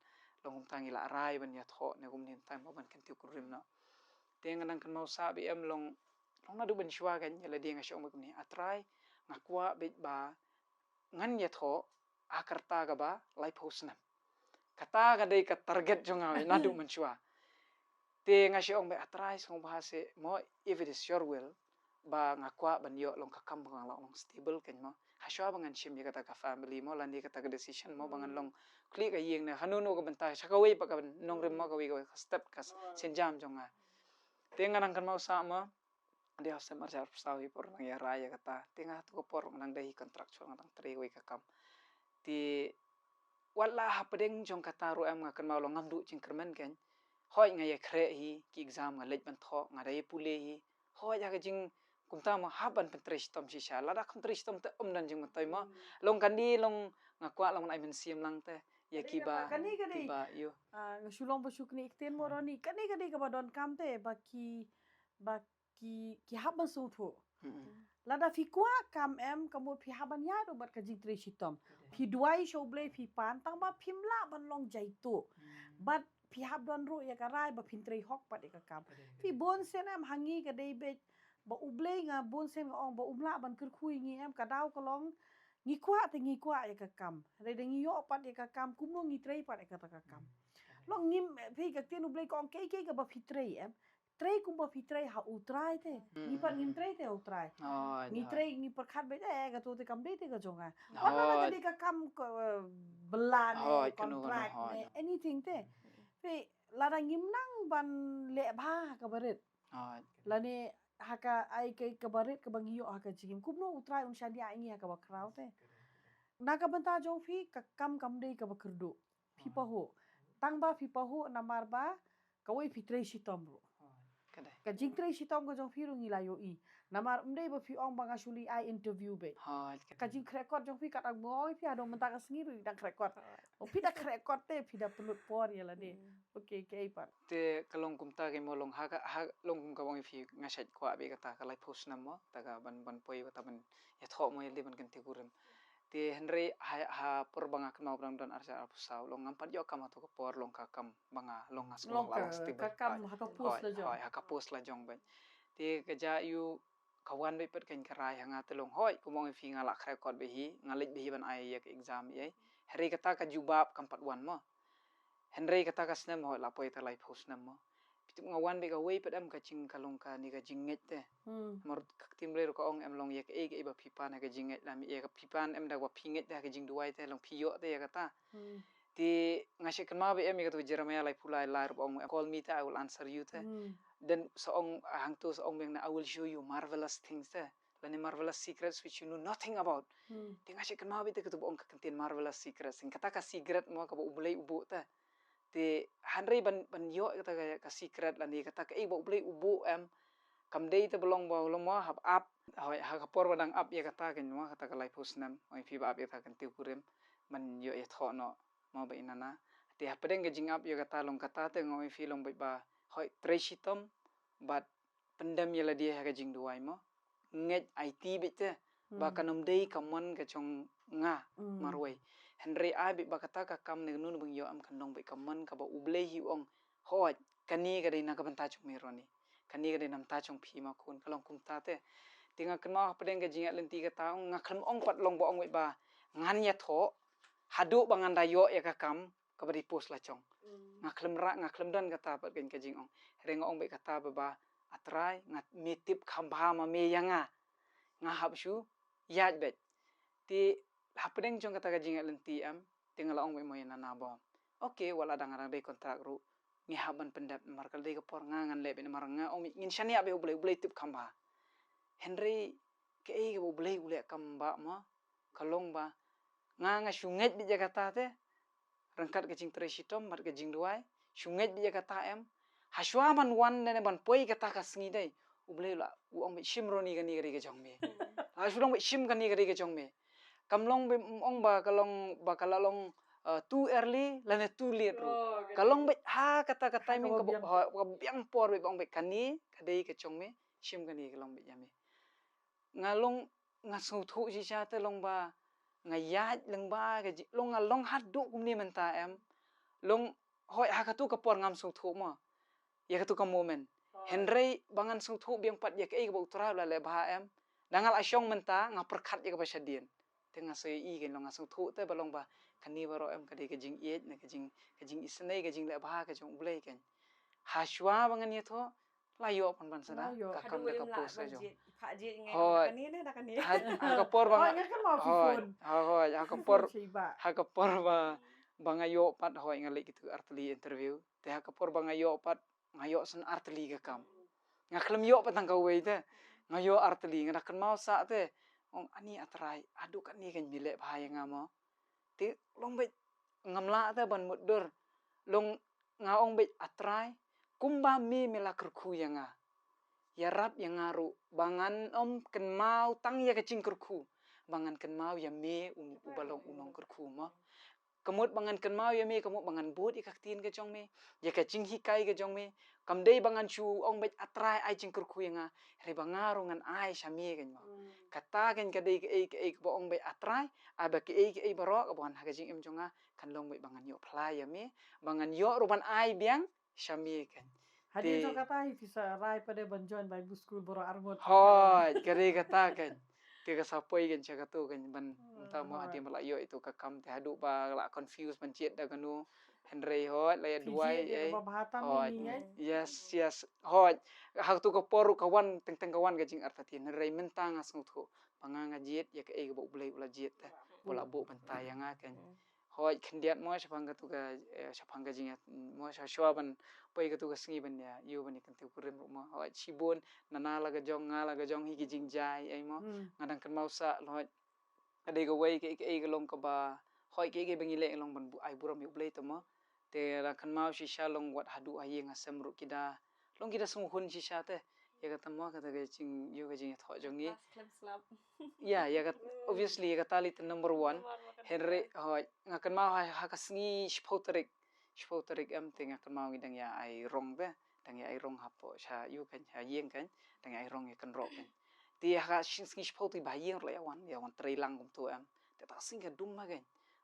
S2: long tangi la rai ban ya tho ne kum nin tan ban kan tiu kurim na teng nang kan mau sa bi em long na du ban shwa kan ya la dia ngasong kum ni atrai ngakwa bit ba ngan ya tho akarta ga ba life house na kata ga dei ka target jonga na du man shwa te ngasong ba atrai song bahase mo if it is your will ba ngakwa ban yo long kakam bang long stable kan mo haswa bangan shim ya kata ka family mo lan dia kata ka decision mo bangan long klik ka yeng na hanuno ka banta sakaway pa ka nong rem mo ka wi ka step ka senjam jonga tenga nang kan mau sa mo dia hasa marjar sawi por nang ya raya kata tenga tu ko por nang dai kontraktual nang tri wi ka kam ti wala hapdeng jong kata ro am ngakan mau long ngamdu cingkermen kan hoi nga ya kre hi ki exam nga lej ban tho nga dai pule hi hoi ya ka jing kumta mo haban pentris tom sisa lada pentris tom te dan jing matai mo long kandi long ngakwa long ai men siam lang te ya
S1: Kadai
S2: kiba
S1: kani kadai
S2: kiba yo
S1: ngasulong pasukni ikten mo roni kani kadai ka badon kamte baki ki haban suthu lada fi kwa kam em kamu fi haban ya do bat ka jing tre shitom fi duai shoble fi pan tang ba phimla ban long jaitu bat fi hab don ru ya karai ba phin tre hok pat ka kam fi bon sen em hangi kadai be ba uble nga bon sen nga ong ba umla ban ker khui ngi em kadau kolong ngi kwa te ngi kwa ya ka kam re de ngi yo pat ya ka kam kumo ngi tre pat ya ka kam lo ngim fi ka tienu ble kong ke ka ba fi tre em tre kum ba fi tre ha utrai te ngi pat ngim tre te utrai ngi tre ngi per khat be ga tu te kam de te ga jonga ona na ga de ka kam belan kontrak ne anything te fe la da ngim nang ban le ba ka baret la ne haka ai ke kabaret ka bangiyo haka jigim kumno utrai un shadi ai ngi haka ba kraut te na ka banta jo fi ka kam dei ka ba kerdo fi paho tang ba fi paho na mar ba ka wei fi tre shitom ro ka jing tre shitom ko jong fi ru ngi la yo i na mar umdei ba fi ong ba ngasuli ai interview be ka jing krekot jong fi kat ang boy fi ado menta ka sngi ru dang krekot o fi da krekot te fi da pelut por ya la de okay ke par
S2: te kalong kumta ke molong ha long kum ka bang fi ngasat kwa be kata kalai post namo ta ka ban poi kata ban ya tho mo yeli ban kan te kurim te henry ha por banga kan mau bang don arsa apusau long ngampat yo kam to ko por long ka kam banga long ngas long lalang sti
S1: ka kam haka post la jong
S2: ha ka post la jong ban te ka ja yu kawan be pet kan karai hanga te long hoi ku mong fi ngala khre kot be hi ngalik be hi ban ai yak exam ye hari kata ka jubab kam pat wan mo Henry kata ka snem ho la poi ta lai post nam mo pitu ngawan be ka wei pedam ka ching kalong ka ni ka jinget te mar tim le ko ong em long ye ke ba pipan ka jinget la mi ye ka pipan em da wa pinget da ka jing duai te long piyo te ya kata ti ngasih kan ma be em ka tu jeremia lai pulai lar ong call me ta I will answer you te then so ong hang tu so ong beng na I will show you marvelous things te la ni marvelous secrets which you know nothing about ti ngasih kan ma be te ka tu ong ka contain marvelous secrets sing kata ka secret mo ka bo ulai ubu te ti Henry ban yo kata ka secret la ni kata ka bo ulai ubu em kam dei te belong ba lo mo hab up ha ka por badang up ya kata kan mo kata ka lai post nam oi fi ba up ya ta kan tiu kurim man yo ya tho no mo ba inana ti ha pedeng ke jing up ya kata long kata te ngoi fi long ba hoi treshitom but pendam ya la dia ka jing duai mo nget IT be te ba kanum dei kamon ka chong nga marwai Henry abi ba kata ka kam ne nu bang yo am kanong be kamon ka ba uble hi ong hoi kani ka dei na ka banta chuk mironi kani ka dei nam ta chong phi ma kun kalong kum ta te tinga kema pedeng ke jingat lenti ka taung ngakhlem ong pat long bo ong ba ngan ya tho hadu bangan da yo ya ka kam ka bari post la chong ngakhlem dan kata pat gen ka jing ong reng ong be kata ba atrai ngat mitip khamba ma me yanga nga hab shu yat bet ti hapedeng chong kata ka jingat lenti am tingala ong be mo yana na bom okay wala dang dei kontrak ru ngi haban pendap markal dei ka por ngan le be mar nga ong ngin shania be uble tip khamba Henry ke ke ule kamba ma kalong ba nga shunget bi kata te rangkat ke jing treshitom mar ke jing duai shunget bi kata em haswa man wan ne ban poi kata ka sngi dei uble la u ong be shimroni ga ni ga ke jong me ha shudong be shim ga ni ga ke jong me kamlong be ong ba kalalong too early lane too late ro kalong be ha kata timing ka biang por be ong be kani kadei ke chong me shim ga ni kalong be yame ngalong ngasu thu ji cha te long ba ngayat leng ba ke long ngalong hat du kum ni menta em long hoi ha ka tu ka por ngam su thu ma ya ka tu ka moment Henry bangan su thu biang pat ya ke ba utra la le ba em dangal asyong menta ngaper khat ya ka pasadien te ngasoi i ke long ngasu thu te balong ba kani baro em ka de ke jing yet ne ke jing isnei ke jing le ba ke jong blai ken ha shwa bangan ye tho layo pan sana ka kam ka post sa jo
S3: Pak Jit ngai
S2: hoi
S3: kani ne dah kani.
S2: ha ka por bang
S1: nga kan mau fi phone
S2: hoi ha ka por ba bang ayo pat hoi ngalik gitu artli interview te ha ka por bang ayo pat ngayo san artli ka kam ngaklem yo patang ka wei te ngayo artli ngadak kan mau sa te ong ani atrai adu kan ni kan mile bahaya ngamo ti long be ngamla te ban mudur long ngaong be atrai kumba mi mela kerku yanga ya rap yang ngaru bangan om ken mau tang ya kecing kerku bangan ken mau ya me ubalong unong kerku mo kamut bangan kan mau ya me kamut bangan bot ikak tin ke jong me ya ka jing hikai ke jong me kam dei bangan chu ong bet atrai ai jing kerku yang re bangaro ngan ai shami kan mo kata kan ka dei ke ei bo ong bet atrai aba ke ei baro ka bon ha ka jing em jonga kan long bet bangan yo plai ya me bangan yo ruban ai biang shami kan
S1: Hadi jo kata bisa rai pada banjon Bible school boro armot.
S2: hoi kare kata kan ke ka sapoi kan cha tu kan ban ta mo hati mala yo itu ka kam te hadu ba la confuse ban chet da kanu henry hoi la ya duai
S1: Fiji ba bahata
S2: hoi
S1: mi ngai.
S2: yes hoi hak tu ka poru kawan teng kawan ga jing arta tin henry mentang as nguthu panganga jet ya ka e ba ulai ula jet ta bola bo ban ta yang kan hoi khendiat mo sapang ka tu ka sapang ka jing mo sa shwa ban poi ka tu ka singi ban ya yu ban kan tu kurim mo hoi chibun nana laga jong nga laga jong hi ki jing jai ai mo ngadang kan mau sa loi ade ga wei ke ga long ka ba hoi ke bengi le long ban bu ai buram yu blei to mo te la kan mau shisha long wat hadu ai nga samru kida long kida sung hun shisha te ya ka tamo ka ga jing yu ga jing tho jong ni ya ka obviously ya ka tali te number 1 henry hoi nga kan mau ha ka sngi shpoterik am te nga kan mau ngidang ya ai rong be dang ya ai rong hapo sha yu kan ha yeng kan dang ai rong ya kan ro kan ti ha sngi shpoti ba yeng la ya wan trei lang kum tu am te ta sing ka dum ma kan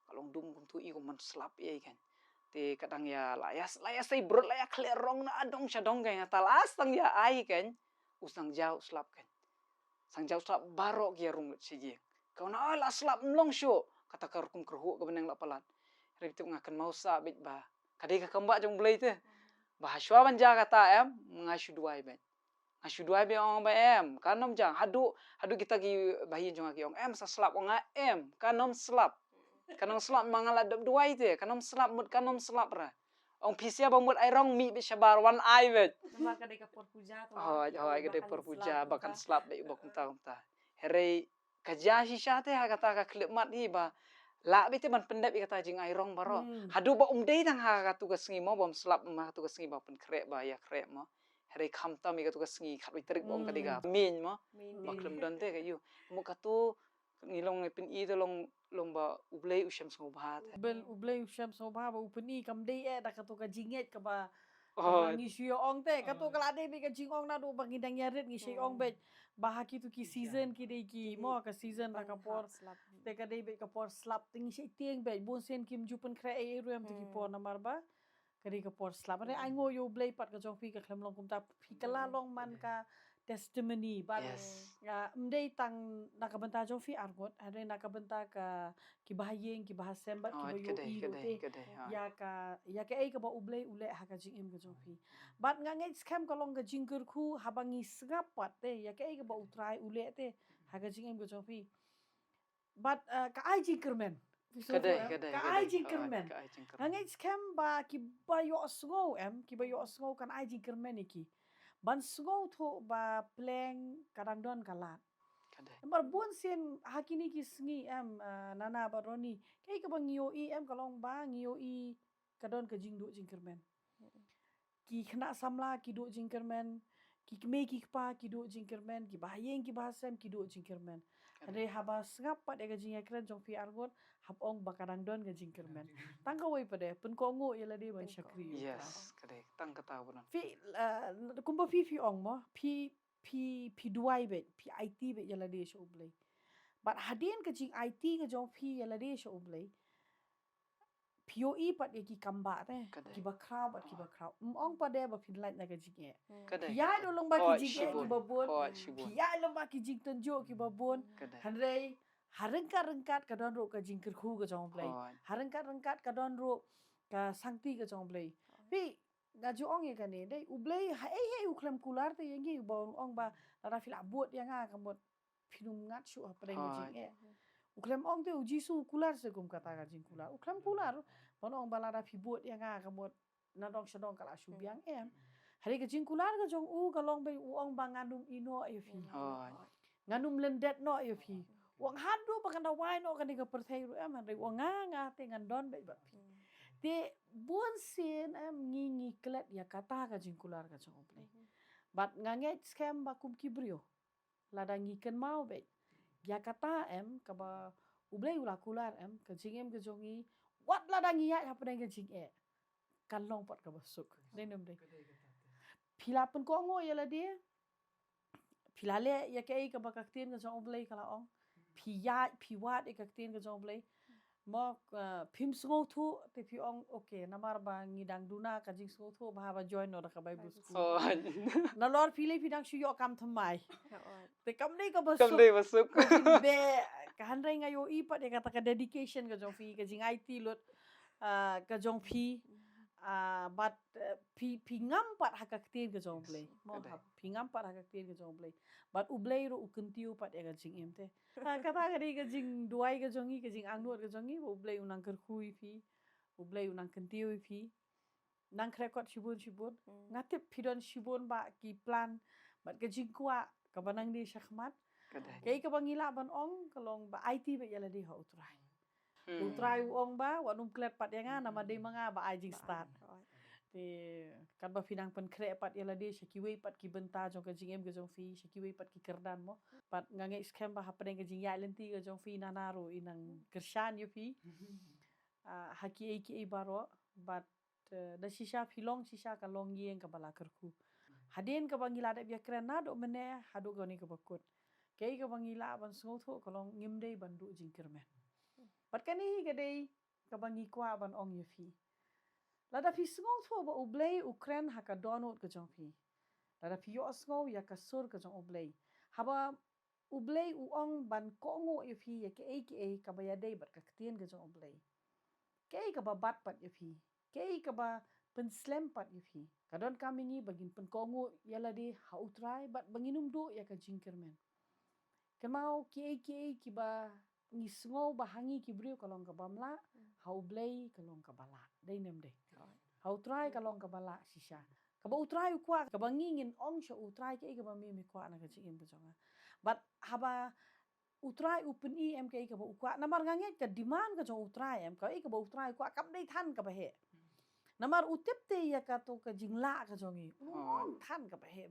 S2: kalong dum kum tu i kum man slap ye kan te kadang ya layas sai brot la ya kle rong na adong sha dong kan talas tang ya ai kan usang jau slap kan sang jau slap barok ya rung si je kau na la slap long sho kata kar kum kerhu ka benang la palat rip tu ngakan mau sa bit ba kadai ka kamba jong blei te ba shwa ban ja kata em ngashu duai ben ngashu duai be ong ba em kanom jang hadu kita ki bahi jong ki ong em sa slap ong em kanom slap mangala duai te kanom slap mut kanom slap ra ong pisia ba mut ai rong mi be shabar wan ai bet
S3: Namar ka deka porpuja to.
S2: hoi ka de perpuja bakan slap be bok ta here kaja shisha te ha kata ka klip mat hi ba la bete man pendep kata jing ai rong baro hadu ba dei tang ha ka tu ka sngi mo bom slap ma tu ka sngi ba pen kre ba ya kre mo here kham ta mi ka tu ka sngi khat trik bom ka diga min mo ba klem don te ka yu mo ka tu ngilong pen i to long ba ublei usham so ba
S1: Bel ublei usham so ba upeni kam dei da ka to ka jinget ka ba ngi shio ong te ka to kala de be ka jing ong na do bangi dang yaret ngi shi ong be bahaki tu ki season ki dei ki mo ka season da ka por te ka dei be ka por slap ting shi tieng be bon sen kim jupen kre e ruam te ki por na mar ba ka dei ka por slap re ai ngo yo blei pat ka jong pi ka klem long kum ta pi kala long man ka testimony ba ya mdei tang nakabenta jong fi argot are nakabenta ka ki bahayeng ki bahasem ba ki bayo i te ya ka ai ka ba ublei ule ha ka jing em ka jong fi bat nga ngai scam ka long ka jing kur khu habangi sngap pat te ya ka ai ka ba utrai ule te ha ka jing em ka jong fi bat ka ai jing kermen ka ai jing kermen ngai scam ba ki bayo sngo em ki bayo sngo kan ai jing kermen iki ban sngo tho ba pleng kadang don kalat Mar bon sen hakini ki sngi em nana baroni kai ka bang yo i em kalong ba ngio i kadon ka jing do jing kermen ki khna samla ki do jing kermen ki me ki pa ki do jing kermen ki bahayeng ki bahasem ki do jing kermen re haba sngap pat ga jing ekran jong fi argot hab ong ba kadang don ga jing kermen tang ka wei pade pun ko ngo yela de ban shakri
S2: yes kadai tang kata bunan
S1: fi kumba fi ong mo pi duai bet pi IT bet yala de sho ublei but hadien ka jing IT ka jong pi yala de sho ublei POE pat ye ki kamba te ki ba kraw bat ki ba kraw ong pa de ba fin light na ka jing e ya do long ba ki jing e ki ba bon ya long ba ki jing ton jo ki ba bon hanrei harengkat ka don ro ka jing khu ka jong ublei harengkat ka don ro ka sangti ka jong ublei pi ga ju ong ye kane dei ublei he uklem kular te yengi bon ong ba la fila bot yang ka mot pinum ngat shu apa dei jing e uklem ong te ujisu kular se kum kata ga jing kular uklem kular bon ong ba la fi bot yang ka mot na dong shadong kala shu biang em hari ka jing kular ga jong u ka long bei u ong ba nganum ino e fi nganum lendet no e fi wang hadu ba kan da wai no kan ga perthai ru em hari wang nga te ngan don bei ba fi te bon sen em ngi klet ya kata ka jing kular ka jong play bat nganget scam ba kum kibrio lada ngi ken mau be ya kata em ka ba ublei ula kular em ka jing em ka jongi wat ladang iya apa dengan jing kalong pot ka basuk denem de pila pen ko ngo ya la dia pila le ya ke ka bakaktin ka jong blai kala ong piya piwat e kaktin ka jong blai mo phim sngo thu te pi ong okay namar ba ngidang duna ka jing sngo thu ba join no ka bai busku
S2: Oh,
S1: na lor pile pidang shu yo kam thamai
S3: Kaon.
S1: te kam nei ka basuk
S2: kam dei masuk.
S1: be kan rai ngayo ipat ya kata ka dedication ka jong fi ka jing IT lot ka jong fi but pi ngam pat hakaktir ka jong blai mo
S2: Kadai.
S1: pi ngam pat hakaktir ka jong blai but ublai ro ukentiu pat ya ka jing emte kata ka dei ka jing duai ka jongi ka jing angnuat ka jongi ublai unang kerkhui fi ublai unang kentiu fi nang krekot shibun ngatip pidon shibun ba ki plan bat ka jing kwa ka banang di syakmat
S2: Kadai.
S1: kay ka bangila ban ong kalong ba IT ba yala di ha utray
S2: Hmm.
S1: utray ong ba wanum klet pat ya nga nama de mga ba ai jing start
S3: Kaon.
S1: te kan ba finang pen kre pat yala di syakiwe pat ki benta jong ka jing em ka jong fi syakiwe pat ki kerdan mo pat ngange scam ba hapeng ka jing ya lenti ka jong fi nanaro inang kershan yo fi haki ki baro but da shisha filong shisha ka long yeng ka bala kerku hadin ka bangila da biya krena do mene hadu goni ka bakut kay ka bangila ban sngoto ka long ngimdei bandu jingkermen pat kani ka dei ka bangi kwa ban ong yefi lada fi sngoto ba ublei ukren ha ka donut ka jong fi lada fi yo sngo ya ka sur ka jong ublei haba ublei u ong ban kongo yefi ya ke ka ba ya dei bat ka ktien ka jong ublei kay ka ba bat pat yefi kay ka ba pen slam pat yefi kadon kami ngi bagin pen kongo yala di ha utrai bat banginum do ya ka jingkermen kemau ki ba ngi sngo ba hangi ki brio kalong ka bamla ha ublei kalong ka bala dei nem de ha utrai kalong ka bala shisha ka ba utrai kwa ka ba ngingin ong sha utrai ke ka ba mi kwa na ka jingin ba jonga but haba utrai upen em ka ba ukwa namar nganget ka demand ka jong utrai em ka ba utrai kwa kam dei than ka ba he namar utep te ya ka to ka jingla ka jongi un than ka ba he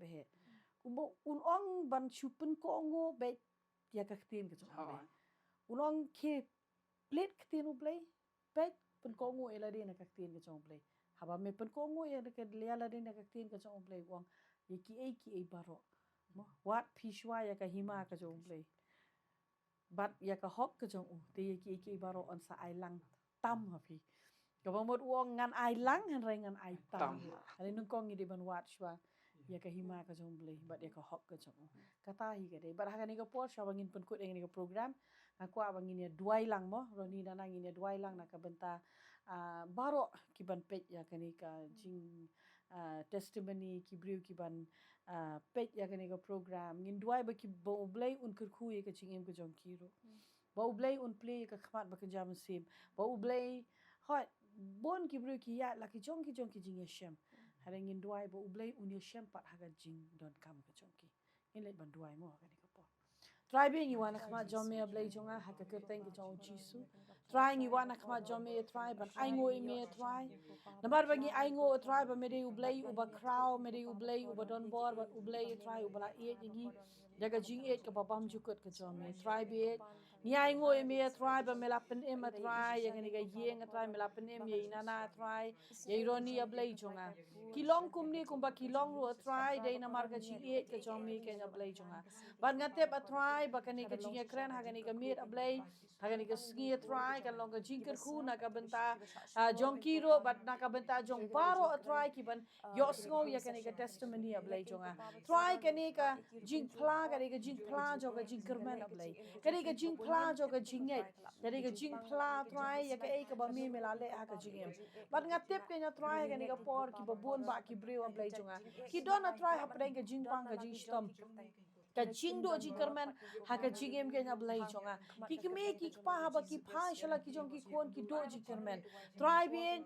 S1: kubo un ong ban chupen ko ngo be ya ka ktin ka jong
S2: Oh.
S1: un ong ke plate ktin ublei be pen ko ngo ela de na ka ktin ka jong ublei haba me pen ko ngo ya ka lela de na ka ktin ka jong ublei wong ye ki baro mo wat pishwa ya ka hima ka jong ublei bat ya ka hok ka jong te ye ki baro on sa ai lang tam ha pi ka ba mod wong ngan ai lang han rai ngan ai tam ani nung kong ngi di ban wat shwa ya ka hima ka jong blei bat ya ka hok ka jong kata hi ka dei bat ha ni ka por sha bangin pen kut ni ka program aku abangin ya duai lang mo roni dana ngin ya duai lang na ka benta baro ki ban pet ya ka ni ka jing testimony ki briu ki ban pet ya ka ni ka program ngin duai ba ki bo blei un kur ye ka jing em ka jong kiro ba blei un play ka khmat ba ka jam sim ba blei hot bon ki briu ki ya la ki jong ki jing ya shem hare ngin duai ba ublei un ya shem pat ha ka jing don kam ka jong ki ngin le ban duai mo ka ni ka por try being you wana khma jom me ablei jonga ha ka kerteng ki jong jisu try ngi wana khma jom me try ban ai ngoi me try nambar bangi ai ngo try ba me de ublei uba crow me de ublei uba don bor ba ublei try ubala e ngi jaga jing e ka babam jukut ka jom me try be ni ai ngoi me try ba me la pen em try yang ni ga yeng try me la pen em ye nana try ye roni ablei jonga kilong kumni kumba kilong ro try de na mar ka jing e ka jom me ka ablei jonga ban ngate ba try ba kani ka jing ekran ha kani ka mir ablei ha kani ka ski try ka long ka jing ker khu na ka benta jong kiro bat na ka benta jong baro try ki ban yo sngo ya kani ka testimony ablei jonga try kani ka jing pla kani ka jing pla jo ka jing kermen ablei kani ka jing pla jo ka jing et kani ka jing pla try ya ka e ka ba mi me la le ha ka jing em bat ngatep ke nya try kani ka por ki ba bon ba ki breu ablei jonga ki dona try ha preng ka jing pang ka jing stom ka jing do jing kermen ha ka jing em ke nya blai jonga ki kme ki pa ha ba ki pha shala ki jong ki kon ki do jing kermen try bien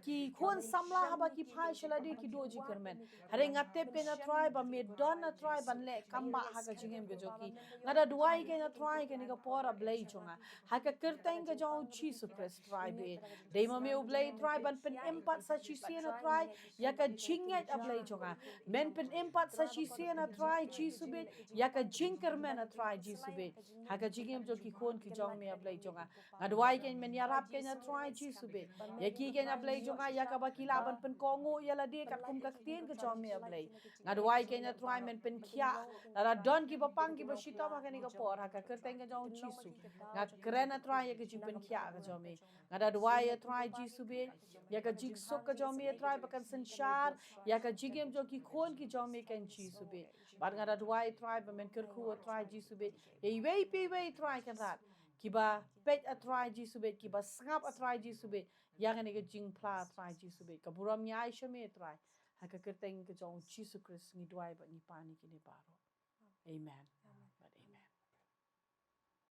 S1: ki kon samla ha ba ki pha shala di ki do jing kermen hare ngate pe na try ba me don na try ban le kamba ha ka jing em ke joki ngada duai ke na try ke ni ka pora blai jonga ha ka kerteng ke jong chi su press try be dei ma me blai try ban pen empat sa chi se na try ya ka jing et ablai jonga men pen empat sa chi se na try chi su be be ya ka jinker men a try jisu be ha ka jingem jo ki khon ki jong me ablay jonga ngadwai ken men yarap ken a try jisu be ya ki ken ablay jonga ya ka bakila ban pen kongo ya la de kat kum ka tien ka jong me ablay ngadwai ken a try men pen kya la don ki bapang ki bashita ma ken ka por ha ka kerteng ka jong jisu nga kren a try ya ka jing pen kya ka jong me ngadwai a try jisu be ya ka jing sok ka jong me a try bakan sanshar ya ka jingem jo ki khon ki jong me ken jisu be bar ngada dwai try ba men ker khu a try jisu be e wei pe wei try kan rat kiba pet a try jisu be kiba sngap a try jisu be ya ngane ke jing pla a try jisu be ka buram nyai shame try ha ka kerteng ke jong jisu Christ ngi dwai ba ni pani ki ne baro amen